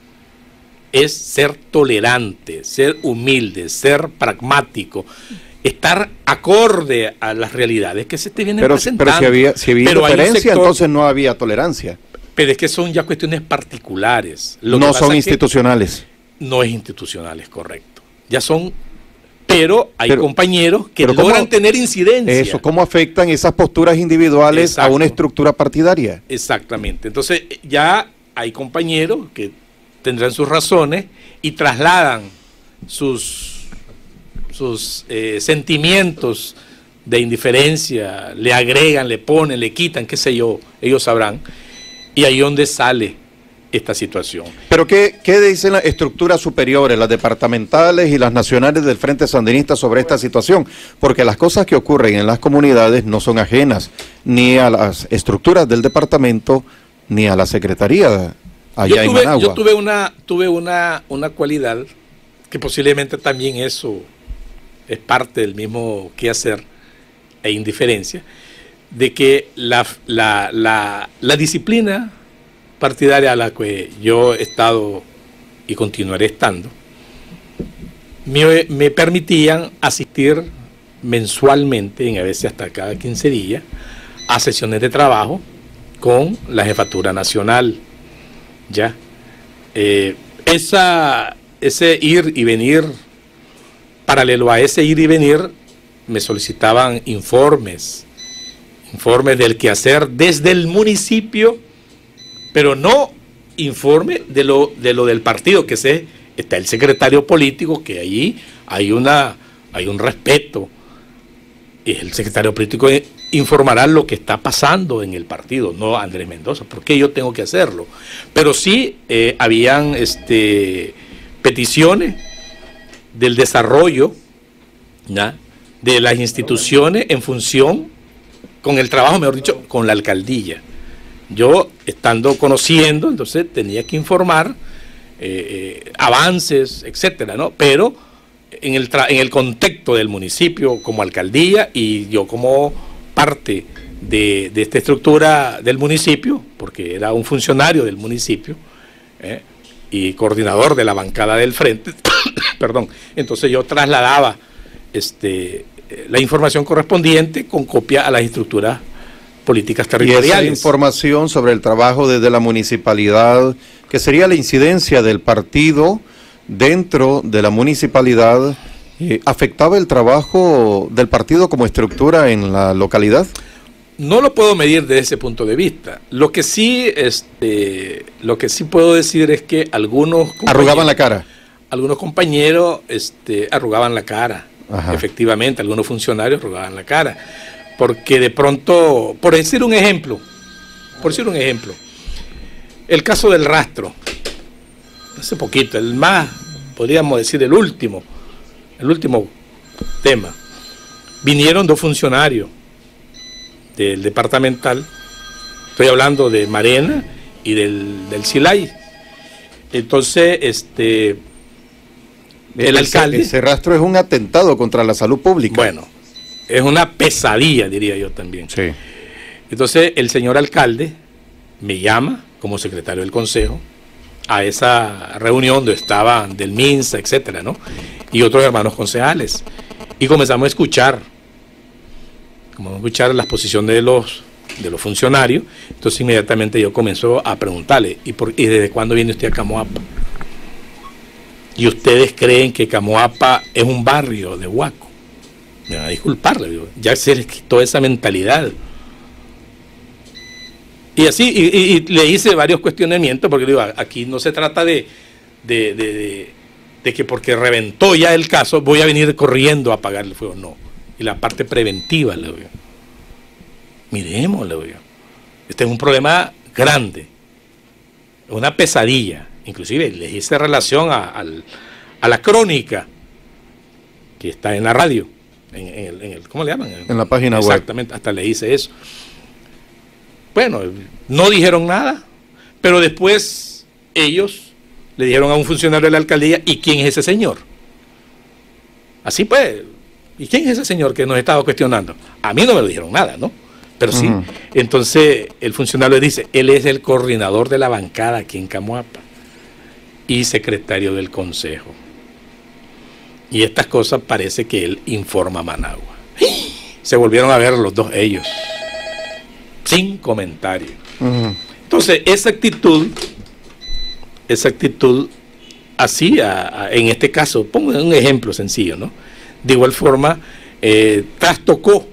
es ser tolerante, ser humilde, ser pragmático, estar acorde a las realidades que se te vienen presentando. Pero si había diferencia, entonces no había tolerancia. Pero es que son ya cuestiones particulares. No son institucionales. No es institucionales, correcto. Ya son... Pero hay compañeros que logran tener incidencia. Eso, ¿cómo afectan esas posturas individuales? Exacto. A una estructura partidaria? Exactamente. Entonces ya hay compañeros que tendrán sus razones y trasladan sus sentimientos de indiferencia, le agregan, le ponen, le quitan, qué sé yo, ellos sabrán. Y ahí es donde sale esta situación. Pero ¿qué dicen las estructuras superiores, las departamentales y las nacionales del Frente Sandinista sobre esta situación? Porque las cosas que ocurren en las comunidades no son ajenas ni a las estructuras del departamento ni a la secretaría allá en Managua. Yo tuve una cualidad que posiblemente también eso es parte del mismo quehacer e indiferencia, de que la disciplina partidaria a la que yo he estado y continuaré estando, me permitían asistir mensualmente, y a veces hasta cada 15 días, a sesiones de trabajo con la Jefatura Nacional, ¿ya? Ese ir y venir, paralelo a ese ir y venir, me solicitaban informes del quehacer desde el municipio, pero no informe de lo del partido, que está el secretario político, que allí hay un respeto, y el secretario político informará lo que está pasando en el partido, no Andrés Mendoza. ¿Por qué yo tengo que hacerlo? Pero sí habían peticiones del desarrollo, ¿ya?, de las instituciones en función con el trabajo, mejor dicho, con la alcaldía. Yo, estando conociendo, entonces tenía que informar avances, etcétera, ¿no? Pero en el contexto del municipio como alcaldía, y yo como parte de esta estructura del municipio, porque era un funcionario del municipio y coordinador de la bancada del frente, perdón, entonces yo trasladaba la información correspondiente con copia a las estructuras políticas territoriales. Y esa información sobre el trabajo desde la municipalidad, que sería la incidencia del partido dentro de la municipalidad, ¿afectaba el trabajo del partido como estructura en la localidad? No lo puedo medir desde ese punto de vista. Lo que sí puedo decir es que algunos arrugaban la cara. Algunos compañeros arrugaban la cara. Ajá. Efectivamente, algunos funcionarios arrugaban la cara. Porque de pronto, por decir un ejemplo, el caso del rastro, hace poquito, el más, podríamos decir, el último tema, vinieron 2 funcionarios del departamental, estoy hablando de Marena y del Silay. Entonces, el alcalde... Ese rastro es un atentado contra la salud pública. Bueno, es una pesadilla, diría yo también. Sí. Entonces, el señor alcalde me llama como secretario del consejo a esa reunión donde estaban del MINSA, etcétera, ¿no?, y otros hermanos concejales. Y comenzamos a escuchar las posiciones de los funcionarios. Entonces, inmediatamente yo comienzo a preguntarle, ¿y desde cuándo viene usted a Camoapa? ¿Y ustedes creen que Camoapa es un barrio de Huaco? Me van a disculparle, digo, ya se les quitó esa mentalidad. Y así, y le hice varios cuestionamientos, porque digo, aquí no se trata de que porque reventó ya el caso, voy a venir corriendo a apagar el fuego, no. Y la parte preventiva, le digo, miremos, le digo, este es un problema grande, una pesadilla. Inclusive les hice relación a la crónica que está en la radio, en el ¿cómo le llaman? En la página web. Exactamente, hasta le hice eso. Bueno, no dijeron nada, pero después ellos le dijeron a un funcionario de la alcaldía, ¿y quién es ese señor? Así pues, ¿y quién es ese señor que nos estaba cuestionando? A mí no me lo dijeron nada, ¿no? Pero sí. Entonces el funcionario dice, él es el coordinador de la bancada aquí en Camoapa y secretario del consejo. Y estas cosas parece que él informa a Managua. Se volvieron a ver los dos ellos, sin comentario. Entonces, esa actitud así, en este caso, pongo un ejemplo sencillo, ¿no? De igual forma, trastocó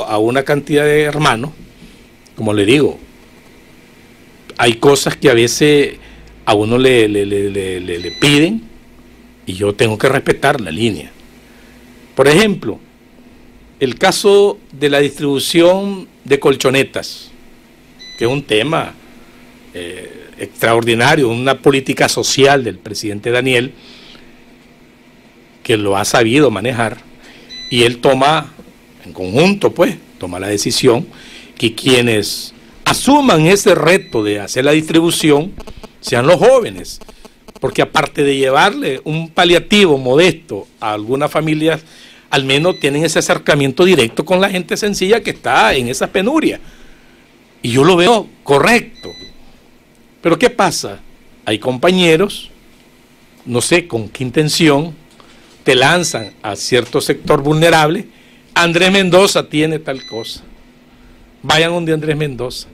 a una cantidad de hermanos, como le digo, hay cosas que a veces a uno le piden y yo tengo que respetar la línea. Por ejemplo, el caso de la distribución de colchonetas, que es un tema extraordinario, una política social del presidente Daniel, que lo ha sabido manejar, y él toma, en conjunto pues, toma la decisión que quienes asuman ese reto de hacer la distribución sean los jóvenes, porque aparte de llevarle un paliativo modesto a algunas familias, al menos tienen ese acercamiento directo con la gente sencilla que está en esa penuria. Y yo lo veo correcto. Pero ¿qué pasa? Hay compañeros, no sé con qué intención, te lanzan a cierto sector vulnerable. Andrés Mendoza tiene tal cosa. Vayan donde Andrés Mendoza.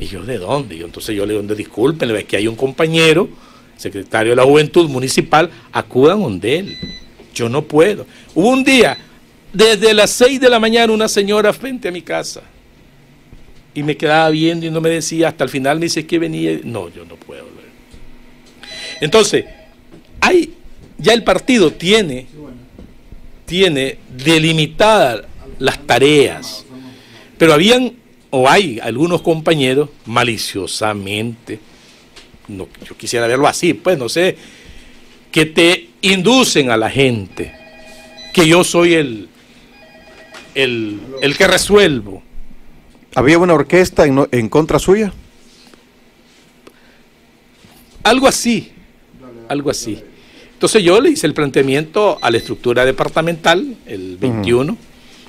Y yo, ¿de dónde? Entonces yo le digo, disculpen, es que hay un compañero, secretario de la Juventud Municipal, acudan donde él. Yo no puedo. Hubo un día, desde las 6 de la mañana, una señora frente a mi casa. Y me quedaba viendo y no me decía, hasta el final me dice que venía. No, yo no puedo. Entonces, ya el partido tiene delimitadas las tareas, pero hay algunos compañeros maliciosamente, no, yo quisiera verlo así, pues no sé, que te inducen a la gente que yo soy el que resuelvo. ¿Había una orquesta en contra suya? Algo así, algo así. Entonces yo le hice el planteamiento a la estructura departamental el 21.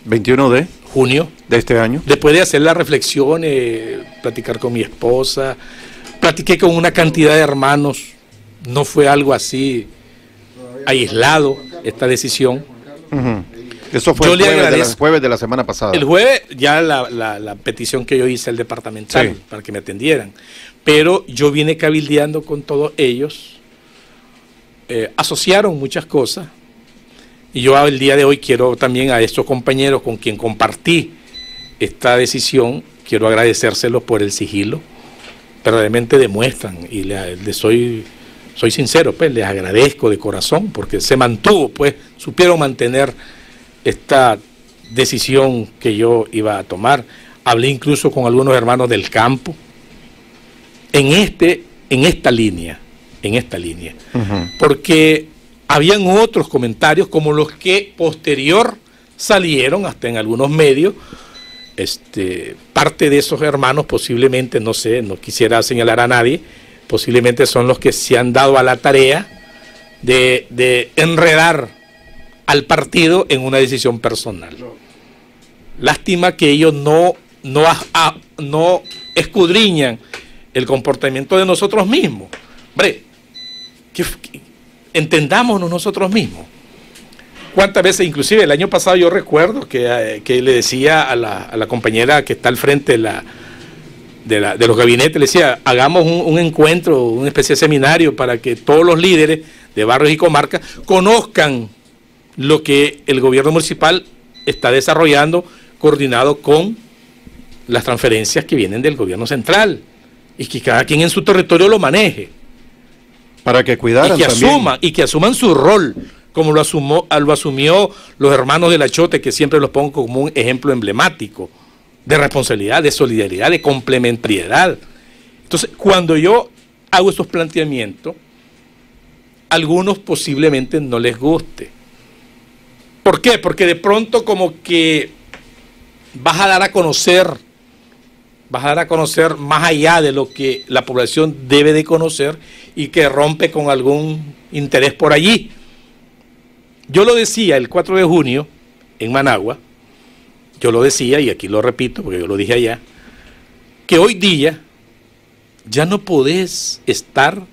21 de junio de este año. Después de hacer la reflexión, platicar con mi esposa, platiqué con una cantidad de hermanos, no fue algo así aislado esta decisión. Eso fue el jueves de la semana pasada. El jueves ya la petición que yo hice al departamental, sí, para que me atendieran, pero yo vine cabildeando con todos ellos, asociaron muchas cosas. Y yo el día de hoy quiero también a estos compañeros con quien compartí esta decisión, quiero agradecérselos por el sigilo. Verdaderamente demuestran, y soy sincero, pues les agradezco de corazón, porque se mantuvo, pues supieron mantener esta decisión que yo iba a tomar. Hablé incluso con algunos hermanos del campo, en esta línea, porque habían otros comentarios como los que posterior salieron hasta en algunos medios. Parte de esos hermanos posiblemente, no sé, no quisiera señalar a nadie, posiblemente son los que se han dado a la tarea de enredar al partido en una decisión personal. Lástima que ellos no escudriñan el comportamiento de nosotros mismos. Hombre, entendámonos nosotros mismos. ¿Cuántas veces? Inclusive el año pasado yo recuerdo que le decía a la compañera que está al frente de los gabinetes, le decía, hagamos un encuentro, una especie de seminario para que todos los líderes de barrios y comarcas conozcan lo que el gobierno municipal está desarrollando, coordinado con las transferencias que vienen del gobierno central, y que cada quien en su territorio lo maneje. Para que cuidaran y que asuman su rol, como lo asumió los hermanos de la Chote, que siempre los pongo como un ejemplo emblemático de responsabilidad, de solidaridad, de complementariedad. Entonces, cuando yo hago estos planteamientos, a algunos posiblemente no les guste. ¿Por qué? Porque de pronto como que vas a dar a conocer más allá de lo que la población debe de conocer, y que rompe con algún interés por allí. Yo lo decía el 4 de junio en Managua, yo lo decía, y aquí lo repito porque yo lo dije allá, que hoy día ya no podés estar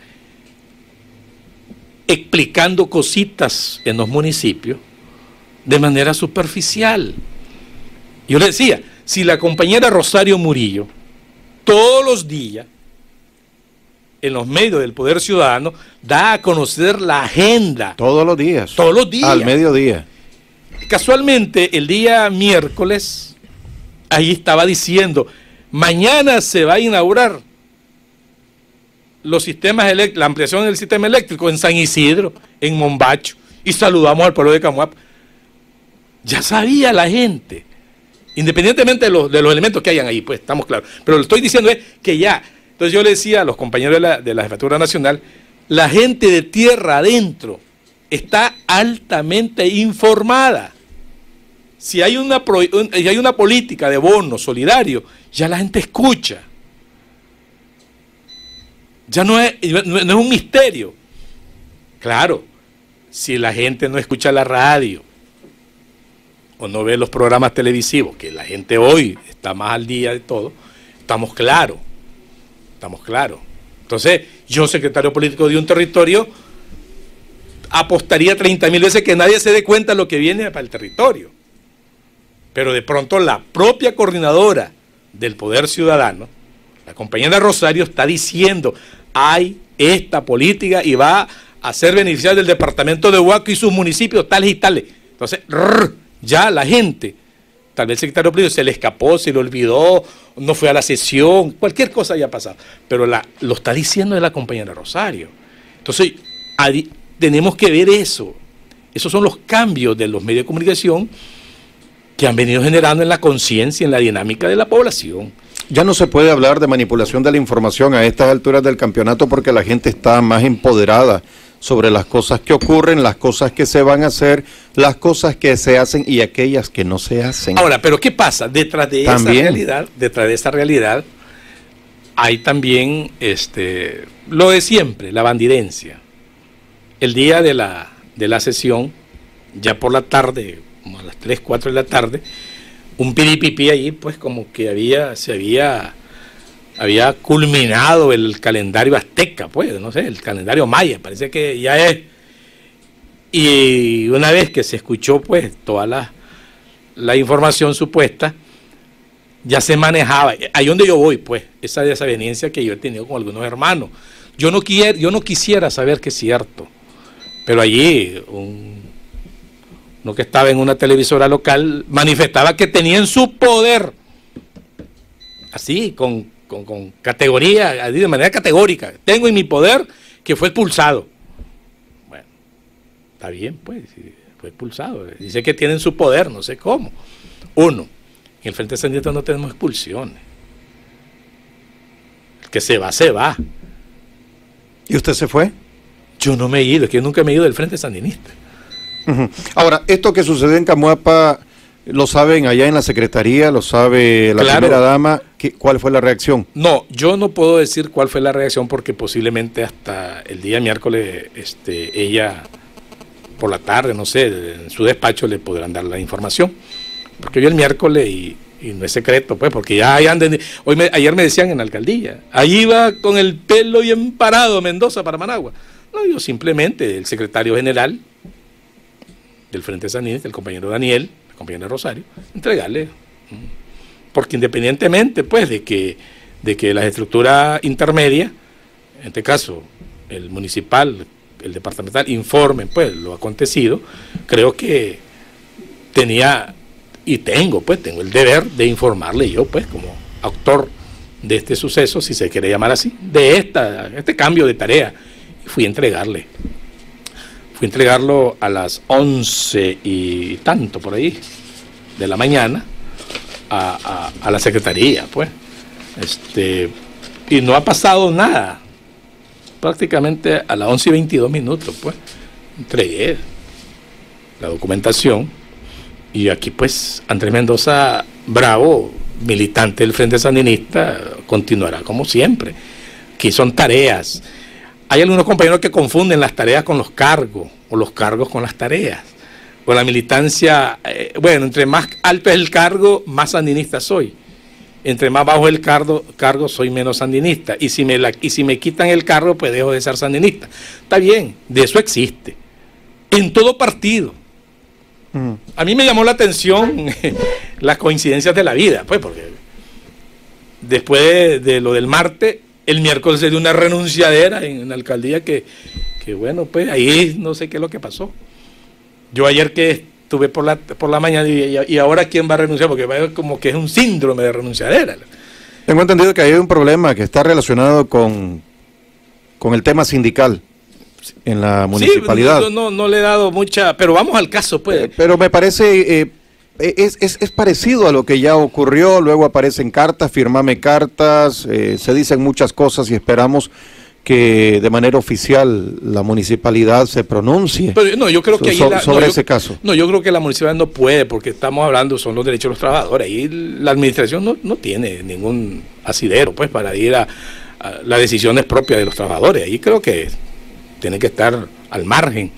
explicando cositas en los municipios de manera superficial. Yo le decía, si la compañera Rosario Murillo todos los días en los medios del Poder Ciudadano da a conocer la agenda. Todos los días. Al mediodía. Casualmente, el día miércoles, ahí estaba diciendo, mañana se va a inaugurar los sistemas la ampliación del sistema eléctrico en San Isidro, en Mombacho, y saludamos al pueblo de Camuapa. Ya sabía la gente, independientemente de los elementos que hayan ahí, pues estamos claros. Pero lo que estoy diciendo es que ya. Entonces yo le decía a los compañeros de la Jefatura Nacional, la gente de tierra adentro está altamente informada. Si hay una política de bono solidario, ya la gente escucha. Ya no es un misterio. Claro, si la gente no escucha la radio o no ve los programas televisivos, que la gente hoy está más al día de todo, estamos claros. Entonces, yo, secretario político de un territorio, apostaría 30.000 veces que nadie se dé cuenta de lo que viene para el territorio. Pero de pronto la propia coordinadora del Poder Ciudadano, La compañera Rosario está diciendo, hay esta política y va a ser beneficiaria del departamento de Huaco y sus municipios tales y tales. Entonces, ya la gente, tal vez el secretario político se le escapó, se le olvidó, no fue a la sesión, cualquier cosa haya pasado, pero lo está diciendo de la compañera Rosario. Entonces, tenemos que ver eso. Esos son los cambios de los medios de comunicación que han venido generando en la conciencia, en la dinámica de la población. Ya no se puede hablar de manipulación de la información a estas alturas del campeonato porque la gente está más empoderada sobre las cosas que ocurren, las cosas que se van a hacer, las cosas que se hacen y aquellas que no se hacen. Ahora, pero ¿qué pasa? Detrás de esa realidad hay también lo de siempre, la bandidencia. El día de la sesión, ya por la tarde, como a las 3, 4 de la tarde, un piripipí allí, pues como que se había culminado el calendario azteca, pues, no sé, el calendario maya, parece que ya es. Y una vez que se escuchó, pues, toda la información supuesta, ya se manejaba, ahí donde yo voy, pues, esa desaveniencia que yo he tenido con algunos hermanos. Yo no quisiera saber que es cierto, pero allí uno que estaba en una televisora local manifestaba que tenía en su poder, así, con categoría, de manera categórica, tengo en mi poder que fue expulsado. Bueno, está bien, pues, fue expulsado. Dice que tiene en su poder, no sé cómo. Uno, en el Frente Sandinista no tenemos expulsiones. El que se va, se va. ¿Y usted se fue? Yo no me he ido, es que yo nunca me he ido del Frente Sandinista. Ahora, esto que sucedió en Camuapa, ¿lo saben allá en la Secretaría? ¿Lo sabe la primera dama? ¿Cuál fue la reacción? No, yo no puedo decir cuál fue la reacción porque posiblemente hasta el día miércoles ella, por la tarde, no sé, en su despacho le podrán dar la información. Porque yo el miércoles, y no es secreto, pues, porque ya andan. Ayer me decían en la alcaldía, ahí va con el pelo bien parado Mendoza para Managua. No, yo simplemente, el secretario general del Frente Sandinista, el compañero Daniel, la compañera Rosario, entregarle, porque independientemente pues de que las estructuras intermedias, en este caso el municipal, el departamental, informen pues lo acontecido, creo que tenía y tengo el deber de informarle yo pues como autor de este suceso, si se quiere llamar así, de este cambio de tarea, y fui a entregarlo a las 11 y tanto por ahí de la mañana a la secretaría, pues. Y no ha pasado nada. Prácticamente a las 11:22, pues, entregué la documentación y aquí, pues, Andrés Mendoza Bravo, militante del Frente Sandinista, continuará como siempre. Aquí son tareas. Hay algunos compañeros que confunden las tareas con los cargos, o los cargos con las tareas, o la militancia. Bueno, entre más alto es el cargo, más sandinista soy. Entre más bajo el cargo soy menos sandinista. Y si me quitan el cargo, pues dejo de ser sandinista. Está bien, de eso existe. En todo partido. A mí me llamó la atención las coincidencias de la vida, pues, porque después de lo del martes, el miércoles se dio una renunciadera en la alcaldía que bueno, pues ahí no sé qué es lo que pasó. Yo ayer que estuve por la mañana y ahora ¿quién va a renunciar? Porque va como que es un síndrome de renunciadera. Tengo entendido que hay un problema que está relacionado con el tema sindical en la municipalidad. Sí, no le he dado mucha, pero vamos al caso, pues. Pero me parece... Es parecido a lo que ya ocurrió, luego aparecen cartas, firmame cartas, se dicen muchas cosas y esperamos que de manera oficial la municipalidad se pronuncie. Pero no, yo creo que sobre ese caso. No, yo creo que la municipalidad no puede, porque estamos hablando, son los derechos de los trabajadores, y la administración no tiene ningún asidero pues para ir a las decisiones propias de los trabajadores. Ahí creo que tiene que estar al margen.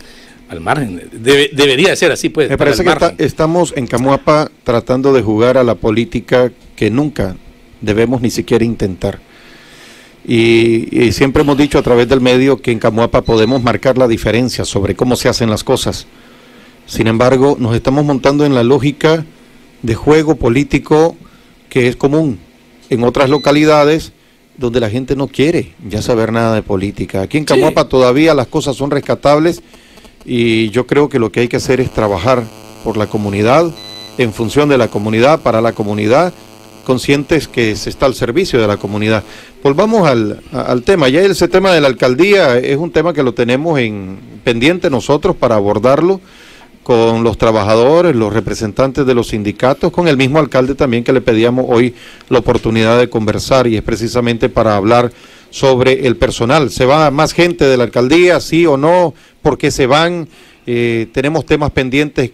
Debería ser así, pues. Me parece que estamos en Camuapa tratando de jugar a la política que nunca debemos ni siquiera intentar. Y siempre hemos dicho a través del medio que en Camuapa podemos marcar la diferencia sobre cómo se hacen las cosas. Sin embargo, nos estamos montando en la lógica de juego político que es común en otras localidades donde la gente no quiere ya saber nada de política. Aquí en Camuapa todavía las cosas son rescatables y yo creo que lo que hay que hacer es trabajar por la comunidad, en función de la comunidad, para la comunidad, conscientes que se está al servicio de la comunidad. Volvamos al tema. Ya ese tema de la alcaldía es un tema que lo tenemos en pendiente nosotros para abordarlo con los trabajadores, los representantes de los sindicatos, con el mismo alcalde también, que le pedíamos hoy la oportunidad de conversar, y es precisamente para hablar sobre el personal. ¿Se va más gente de la alcaldía, sí o no? ¿Por qué se van? Tenemos temas pendientes,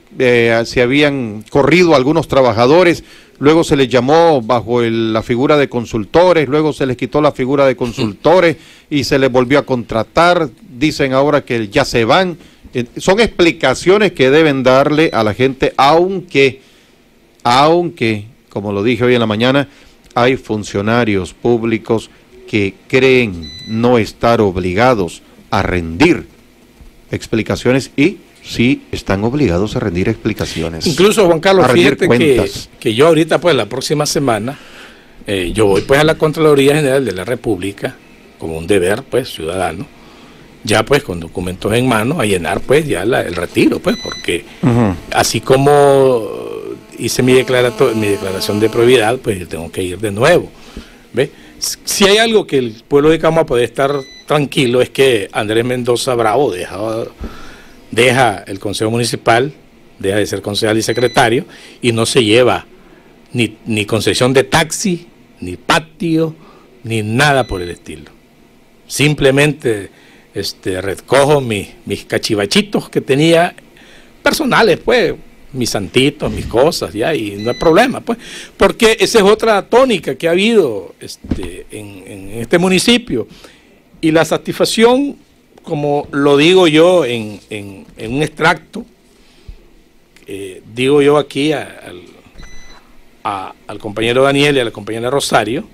si habían corrido algunos trabajadores, luego se les llamó bajo la figura de consultores, luego se les quitó la figura de consultores y se les volvió a contratar, dicen ahora que ya se van. Son explicaciones que deben darle a la gente, aunque, como lo dije hoy en la mañana, hay funcionarios públicos que creen no estar obligados a rendir explicaciones y sí están obligados a rendir explicaciones. Incluso, Juan Carlos, fíjate que yo ahorita, pues la próxima semana, yo voy pues a la Contraloría General de la República, como un deber pues ciudadano, ya pues con documentos en mano, a llenar pues ya el retiro, pues, porque así como hice mi declaración de probidad, pues yo tengo que ir de nuevo. ¿Ve? Si hay algo que el pueblo de Camuapa puede estar tranquilo, es que Andrés Mendoza Bravo deja el Consejo Municipal, deja de ser concejal y secretario, y no se lleva ni concesión de taxi, ni patio, ni nada por el estilo. Simplemente recojo mis cachivachitos que tenía personales, pues, mis santitos, mis cosas, ya, y no hay problema, pues, porque esa es otra tónica que ha habido en este municipio, y la satisfacción, como lo digo yo en un extracto, digo yo aquí al compañero Daniel y a la compañera Rosario,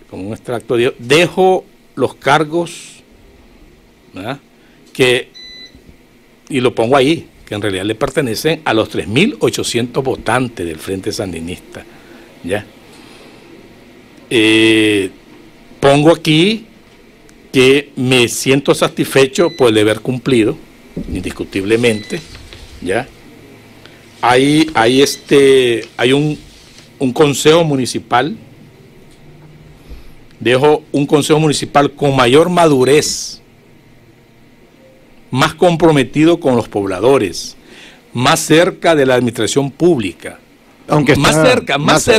con un extracto, dejo los cargos, ¿verdad?, y lo pongo ahí, que en realidad le pertenecen a los 3.800 votantes del Frente Sandinista, ¿ya? Pongo aquí que me siento satisfecho por el deber cumplido, indiscutiblemente, ¿ya? Hay un consejo municipal, dejo un consejo municipal con mayor madurez, más comprometido con los pobladores, más cerca de la administración pública. Aunque más cerca.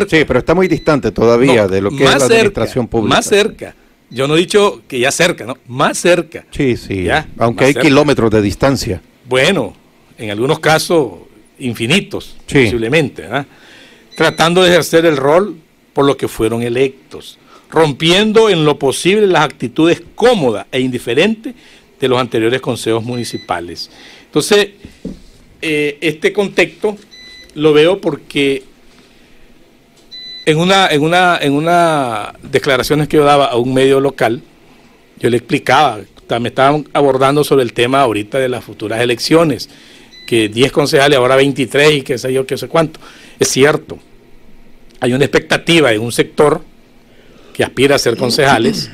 Sí, pero está muy distante todavía de lo que es la administración pública. Más cerca. Yo no he dicho que ya cerca, ¿no? Más cerca. Sí, ¿ya? Aunque hay kilómetros de distancia. Bueno, en algunos casos infinitos, posiblemente, ¿verdad? Tratando de ejercer el rol por lo que fueron electos, rompiendo en lo posible las actitudes cómodas e indiferentes de los anteriores consejos municipales. Entonces, este contexto lo veo porque en una declaraciones que yo daba a un medio local, yo le explicaba, me estaban abordando sobre el tema ahorita de las futuras elecciones, que 10 concejales, ahora 23 y qué sé yo, qué sé cuánto. Es cierto, hay una expectativa en un sector que aspira a ser concejales,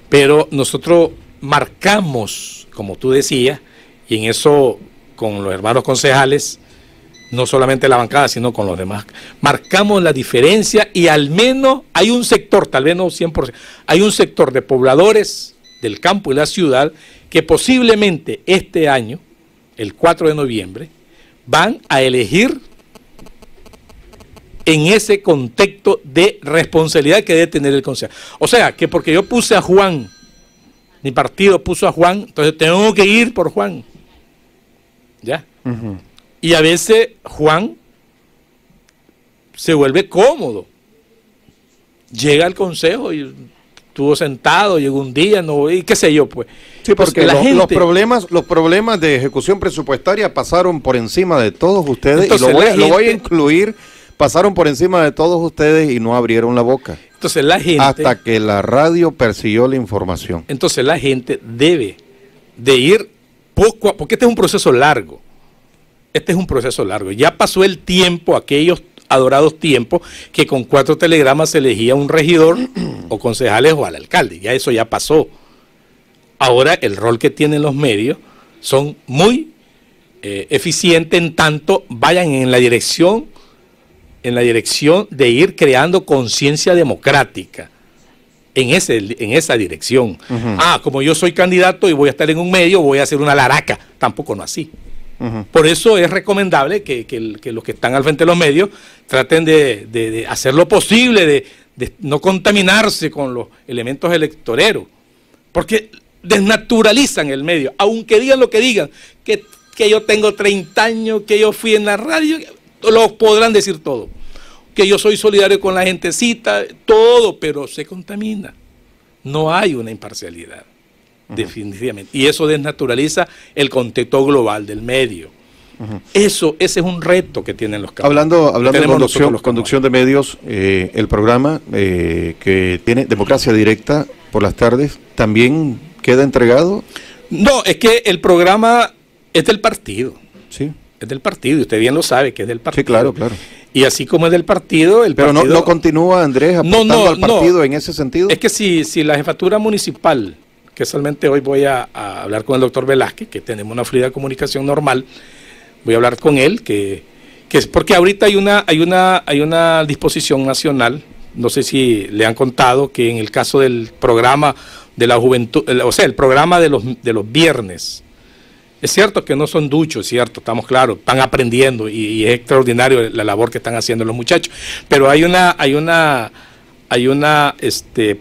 pero nosotros marcamos, como tú decías, y en eso con los hermanos concejales, no solamente la bancada, sino con los demás, marcamos la diferencia, y al menos hay un sector, tal vez no 100%, hay un sector de pobladores del campo y la ciudad que posiblemente este año, el 4 de noviembre, van a elegir en ese contexto de responsabilidad que debe tener el concejal. O sea, que porque yo puse a Juan, mi partido puso a Juan, entonces tengo que ir por Juan. ¿Ya? Y a veces Juan se vuelve cómodo. Llega al consejo y estuvo sentado, llegó un día, no, y qué sé yo, pues. Sí, porque los problemas de ejecución presupuestaria pasaron por encima de todos ustedes. Entonces, y lo voy a incluir, pasaron por encima de todos ustedes y no abrieron la boca. Entonces la gente, hasta que la radio persiguió la información. Entonces la gente debe de ir poco a, porque este es un proceso largo. Este es un proceso largo. Ya pasó el tiempo, aquellos adorados tiempos, que con 4 telegramas se elegía un regidor o concejales o al alcalde. Ya eso ya pasó. Ahora el rol que tienen los medios son muy eficientes en tanto vayan en la dirección de ir creando conciencia democrática. En esa dirección. Como yo soy candidato y voy a estar en un medio, voy a hacer una laraca. Tampoco no así. Por eso es recomendable que los que están al frente de los medios traten de hacer lo posible, de no contaminarse con los elementos electoreros, porque desnaturalizan el medio, aunque digan lo que digan, que yo tengo 30 años, que yo fui en la radio, lo podrán decir todo, que yo soy solidario con la gentecita, todo, pero se contamina. No hay una imparcialidad. Definitivamente. Y eso desnaturaliza el contexto global del medio. Ese es un reto que tienen los canales. Hablando de conducción de medios, el programa que tiene Democracia Directa por las tardes, ¿también queda entregado? No, es que el programa es del partido. Sí. Es del partido, y usted bien lo sabe que es del partido. Sí, claro, claro. Y así como es del partido, Pero partido... no continúa, Andrés, aportando al partido en ese sentido. Es que si la jefatura municipal, que solamente hoy voy a hablar con el doctor Velázquez, que tenemos una fluida comunicación normal, voy a hablar con él, que es porque ahorita hay una disposición nacional, no sé si le han contado, que en el caso del programa de la juventud, o sea, el programa de los viernes, es cierto que no son duchos, es cierto, estamos claros, están aprendiendo y es extraordinario la labor que están haciendo los muchachos, pero hay una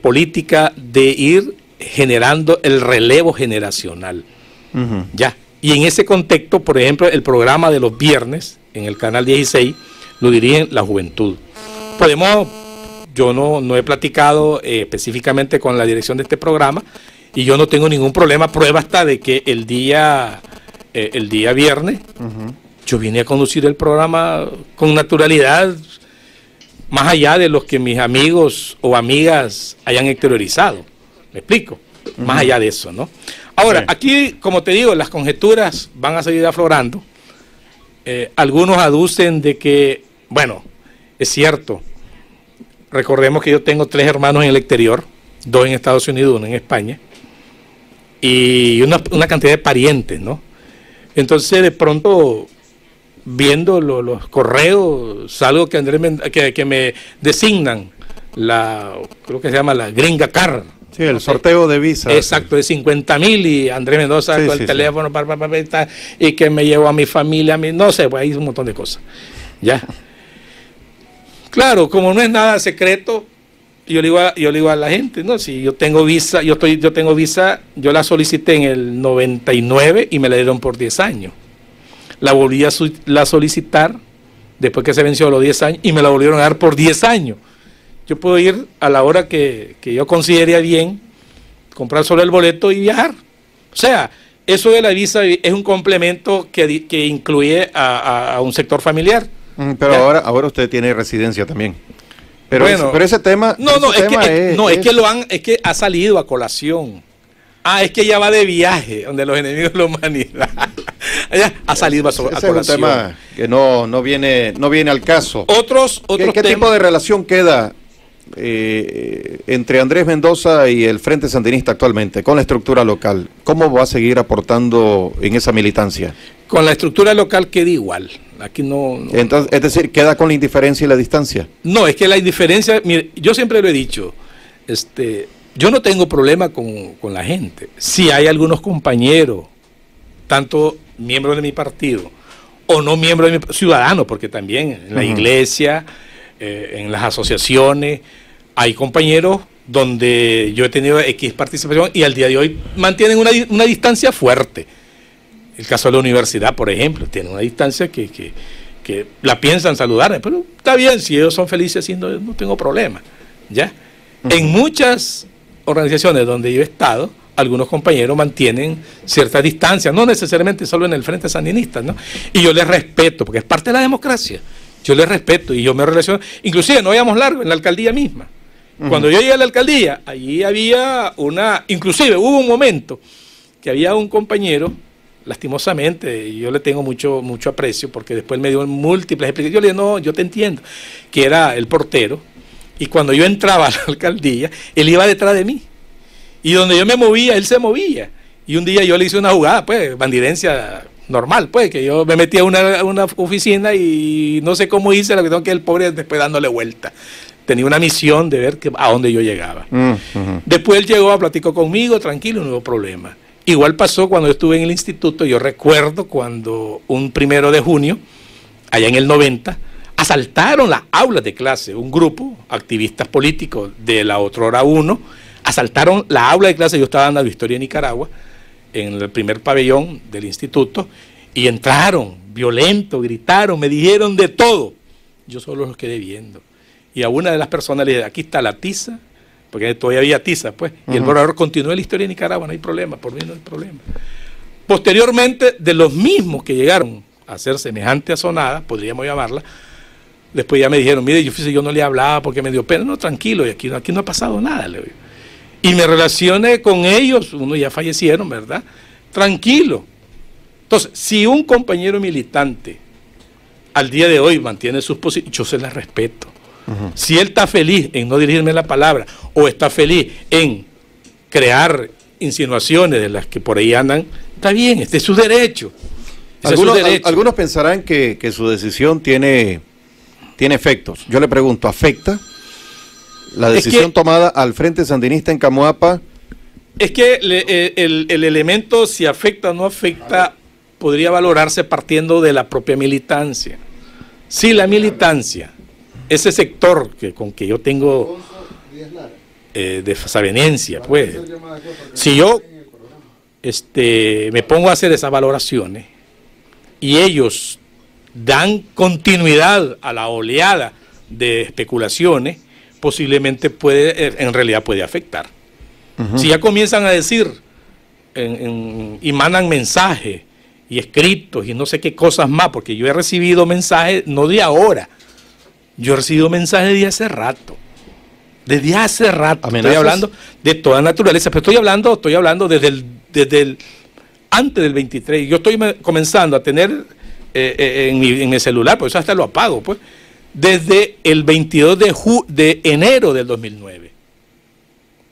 política de ir generando el relevo generacional. Ya. Y en ese contexto, por ejemplo, el programa de los viernes en el canal 16 lo dirigen la juventud. Yo no he platicado específicamente con la dirección de este programa y yo no tengo ningún problema. Prueba hasta de que el día viernes yo vine a conducir el programa con naturalidad, más allá de los que mis amigos o amigas hayan exteriorizado. ¿Me explico? Más allá de eso, ¿no? Ahora, aquí, como te digo, las conjeturas van a seguir aflorando. Algunos aducen de que, bueno, es cierto, recordemos que yo tengo 3 hermanos en el exterior, 2 en Estados Unidos, 1 en España, y una cantidad de parientes, ¿no? Entonces, de pronto, viendo los correos, salgo que que me designan creo que se llama la Gringa Car. Sí, el sorteo de visa. Exacto, de 50,000 y Andrés Mendoza con el teléfono y que me llevo a mi familia, no sé, pues hay un montón de cosas. Ya. Claro, como no es nada secreto, yo le digo a la gente, no, si yo tengo visa, yo tengo visa, yo la solicité en el 99 y me la dieron por 10 años. La volví a solicitar después que se venció los 10 años y me la volvieron a dar por 10 años. Yo puedo ir a la hora que yo considere bien, comprar solo el boleto y viajar. O sea, eso de la visa es un complemento que incluye a un sector familiar. Pero ahora usted tiene residencia también. Pero, bueno, pero ese tema... Es que ha salido a colación. Es que ya va de viaje, donde los enemigos de la humanidad. Ha salido a colación. Es un tema que no viene al caso. ¿Qué tipo de relación queda entre Andrés Mendoza y el Frente Sandinista actualmente, con la estructura local? ¿Cómo va a seguir aportando en esa militancia? Con la estructura local queda igual. Aquí no. Entonces, es decir, ¿queda con la indiferencia y la distancia? No, es que la indiferencia, mire, yo siempre lo he dicho, yo no tengo problema con la gente. Si hay algunos compañeros, tanto miembros de mi partido o no miembros de mi ciudadanos, porque también en la iglesia, en las asociaciones, hay compañeros donde yo he tenido X participación y al día de hoy mantienen una distancia fuerte. El caso de la universidad, por ejemplo, tiene una distancia que la piensan saludarme, pero está bien, si ellos son felices haciendo, no tengo problema. ¿Ya? En muchas organizaciones donde yo he estado, algunos compañeros mantienen cierta distancia, no necesariamente solo en el Frente Sandinista, ¿no? Y yo les respeto, porque es parte de la democracia. Yo les respeto y yo me relaciono, inclusive no vayamos largo, en la alcaldía misma. Cuando yo llegué a la alcaldía, allí había inclusive hubo un momento que había un compañero, lastimosamente, yo le tengo mucho aprecio, porque después me dio múltiples explicaciones. Yo le dije, no, yo te entiendo, que era el portero, Y cuando yo entraba a la alcaldía, él iba detrás de mí. Y donde yo me movía, él se movía. Y un día yo le hice una jugada, pues, bandidencia normal, pues, que yo me metí a una oficina y no sé cómo hice, lo que tengo que el pobre después dándole vuelta. Tenía una misión de ver a dónde yo llegaba. Después él llegó, platicó conmigo, tranquilo, no hubo problema. Igual pasó cuando yo estuve en el instituto. Yo recuerdo cuando un 1 de junio, allá en el 90, asaltaron las aulas de clase, un grupo, activistas políticos de la otrora 1, asaltaron la aula de clase. Yo estaba dando historia de Nicaragua, en el primer pabellón del instituto, y entraron, violentos, gritaron, me dijeron de todo. Yo solo los quedé viendo. Y a una de las personas le dije, aquí está la tiza, porque todavía había tiza, pues, y el borrador continuó la historia de Nicaragua, no hay problema, por mí no hay problema. Posteriormente, de los mismos que llegaron a hacer semejante asonada, podríamos llamarla, después ya me dijeron, mire, yo no le hablaba porque me dio pena. No, tranquilo, y aquí no ha pasado nada, le digo. Y me relacioné con ellos, unos ya fallecieron, ¿verdad? Tranquilo. Entonces, si un compañero militante al día de hoy mantiene sus posiciones, yo se las respeto. Si él está feliz en no dirigirme la palabra o está feliz en crear insinuaciones de las que por ahí andan, está bien, este es su derecho. Algunos pensarán que su decisión tiene efectos. Yo le pregunto, ¿afecta la decisión tomada al Frente Sandinista en Camoapa? Es que el elemento, si afecta o no afecta, podría valorarse partiendo de la propia militancia. Si la militancia, ese sector con que yo tengo desavenencia, pues, si yo me pongo a hacer esas valoraciones y ellos dan continuidad a la oleada de especulaciones, posiblemente en realidad puede afectar. Si ya comienzan a decir y mandan mensajes y escritos y no sé qué cosas más, porque yo he recibido mensajes no de ahora, yo he recibido mensajes desde hace rato. Desde hace rato. ¿Amenazas? Estoy hablando de toda naturaleza, pero estoy hablando desde antes del 23. Yo estoy comenzando a tener en mi celular, por eso hasta lo apago, pues, desde el 22 de enero del 2009.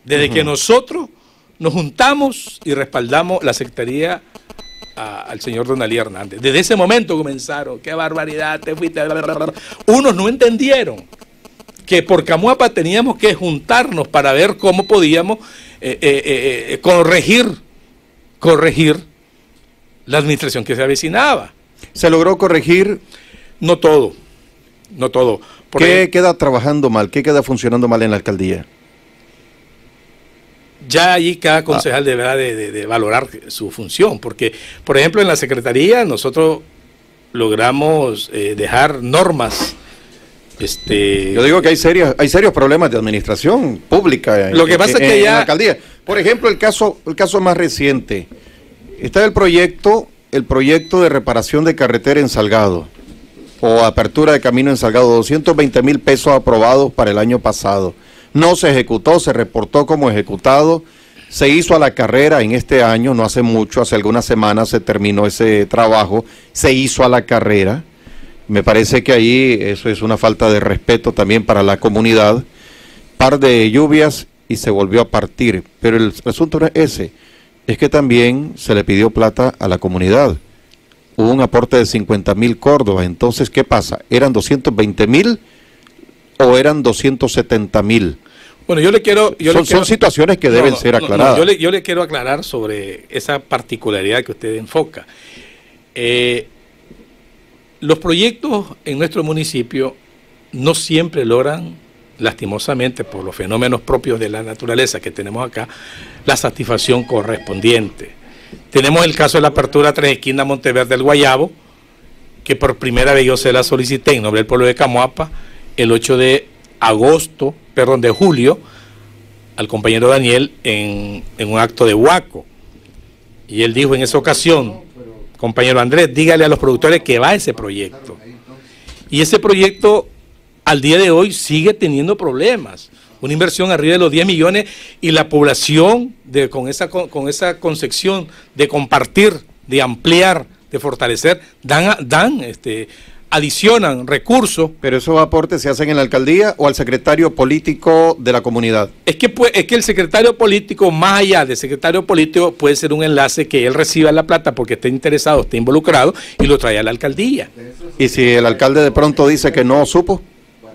Desde que nosotros nos juntamos y respaldamos la secretaría al señor Don Ali Hernández. Desde ese momento comenzaron, qué barbaridad, te fuiste. Unos no entendieron que por Camoapa teníamos que juntarnos para ver cómo podíamos corregir la administración que se avecinaba. ¿Se logró corregir? No todo. ¿Qué queda trabajando mal? ¿Qué queda funcionando mal en la alcaldía? Ya allí cada concejal deberá de valorar su función, porque, por ejemplo, en la secretaría nosotros logramos dejar normas. Yo digo que hay serios problemas de administración pública lo que pasa es que en la alcaldía. Por ejemplo, el caso más reciente, está el proyecto de reparación de carretera en Salgado, o apertura de camino en Salgado, 220,000 pesos aprobados para el año pasado. No se ejecutó, se reportó como ejecutado, se hizo a la carrera en este año, no hace mucho, hace algunas semanas se terminó ese trabajo, se hizo a la carrera. Me parece que ahí eso es una falta de respeto también para la comunidad. Par de lluvias y se volvió a partir, pero el asunto no es ese, es que también se le pidió plata a la comunidad. Hubo un aporte de 50,000 córdobas, entonces, ¿qué pasa? ¿Eran 220,000 o eran 270,000? Bueno, son situaciones que deben ser aclaradas. Yo le quiero aclarar sobre esa particularidad que usted enfoca. Los proyectos en nuestro municipio no siempre logran, lastimosamente, por los fenómenos propios de la naturaleza que tenemos acá, la satisfacción correspondiente. Tenemos el caso de la apertura Tres Esquinas Monteverde del Guayabo, que por primera vez yo se la solicité en nombre del pueblo de Camoapa, el 8 de julio, al compañero Daniel en un acto de Huaco. Y él dijo en esa ocasión, compañero Andrés, dígale a los productores que va ese proyecto. Y ese proyecto al día de hoy sigue teniendo problemas. Una inversión arriba de los 10 millones y la población con esa concepción de compartir, de ampliar, de fortalecer, dan adicionan recursos. ¿Pero esos aportes se hacen en la alcaldía o al secretario político de la comunidad? Es que el secretario político, más allá del secretario político, puede ser un enlace que él reciba la plata porque esté interesado, esté involucrado y lo trae a la alcaldía. ¿Y si el alcalde de pronto dice que no supo?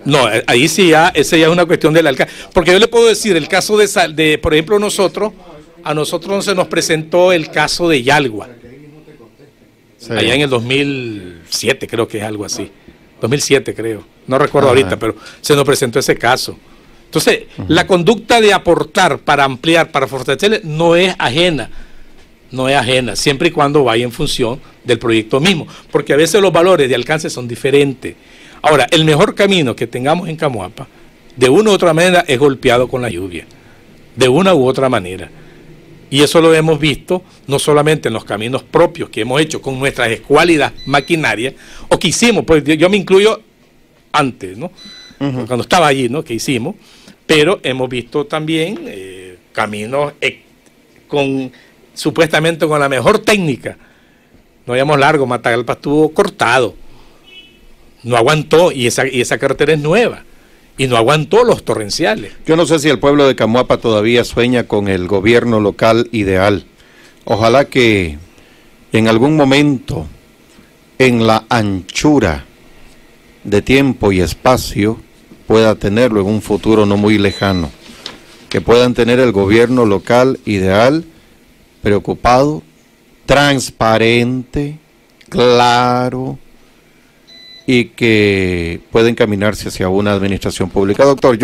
No, ahí sí esa ya es una cuestión del alcalde. Porque yo le puedo decir, el caso de por ejemplo, a nosotros se nos presentó el caso de Yalgua. Sí. Allá en el 2007, creo que es algo así. 2007, creo. No recuerdo ahorita, pero se nos presentó ese caso. Entonces, la conducta de aportar para ampliar, para fortalecer, no es ajena, siempre y cuando vaya en función del proyecto mismo, porque a veces los valores de alcance son diferentes. Ahora, el mejor camino que tengamos en Camoapa, de una u otra manera, es golpeado con la lluvia, de una u otra manera. Y eso lo hemos visto no solamente en los caminos propios que hemos hecho con nuestras escuálidas maquinarias, o que hicimos, pues yo me incluyo antes, ¿no? Cuando estaba allí, ¿no? Que hicimos, pero hemos visto también caminos supuestamente con la mejor técnica. No íbamos largo, Matagalpa estuvo cortado, no aguantó, y esa carretera es nueva. Y no aguantó los torrenciales. Yo no sé si el pueblo de Camoapa todavía sueña con el gobierno local ideal. Ojalá que en algún momento, en la anchura de tiempo y espacio, pueda tenerlo en un futuro no muy lejano. Que puedan tener el gobierno local ideal, preocupado, transparente, claro, y que pueden caminarse hacia una administración pública. Doctor,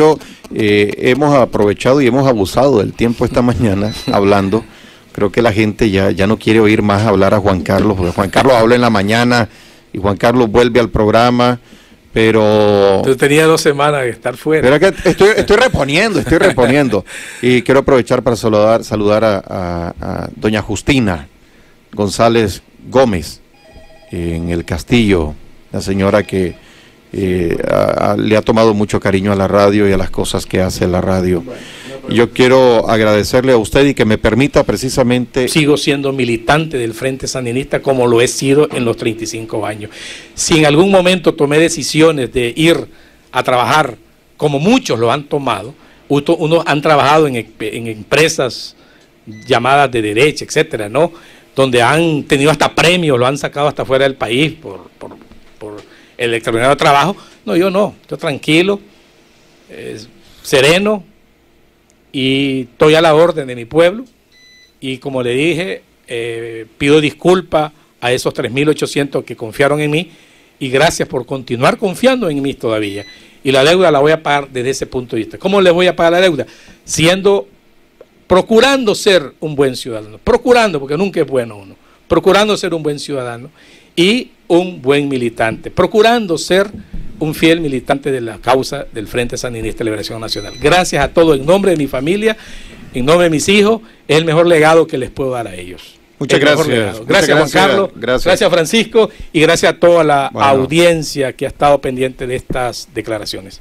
hemos aprovechado y hemos abusado del tiempo esta mañana hablando. Creo que la gente ya no quiere oír más hablar a Juan Carlos, porque Juan Carlos habla en la mañana y Juan Carlos vuelve al programa, pero... Yo tenía 2 semanas de estar fuera. Pero que estoy reponiendo. Y quiero aprovechar para saludar a doña Justina González Gómez en el Castillo, la señora que le ha tomado mucho cariño a la radio y a las cosas que hace la radio. Yo quiero agradecerle a usted y que me permita precisamente... Sigo siendo militante del Frente Sandinista como lo he sido en los 35 años. Si en algún momento tomé decisiones de ir a trabajar, como muchos lo han tomado, unos han trabajado en empresas llamadas de derecha, etcétera, ¿no? Donde han tenido hasta premios, lo han sacado hasta fuera del país por el extraordinario trabajo. No, yo tranquilo, sereno, y estoy a la orden de mi pueblo, y como le dije, pido disculpas a esos 3.800 que confiaron en mí, y gracias por continuar confiando en mí todavía, y la deuda la voy a pagar desde ese punto de vista. ¿Cómo le voy a pagar la deuda? Procurando ser un buen ciudadano, porque nunca es bueno uno, procurando ser un buen ciudadano y un buen militante, procurando ser un fiel militante de la causa del Frente Sandinista de Liberación Nacional. Gracias a todos, en nombre de mi familia, en nombre de mis hijos, es el mejor legado que les puedo dar a ellos. Muchas gracias. Gracias, Juan Carlos, gracias Francisco, y gracias a toda la audiencia que ha estado pendiente de estas declaraciones.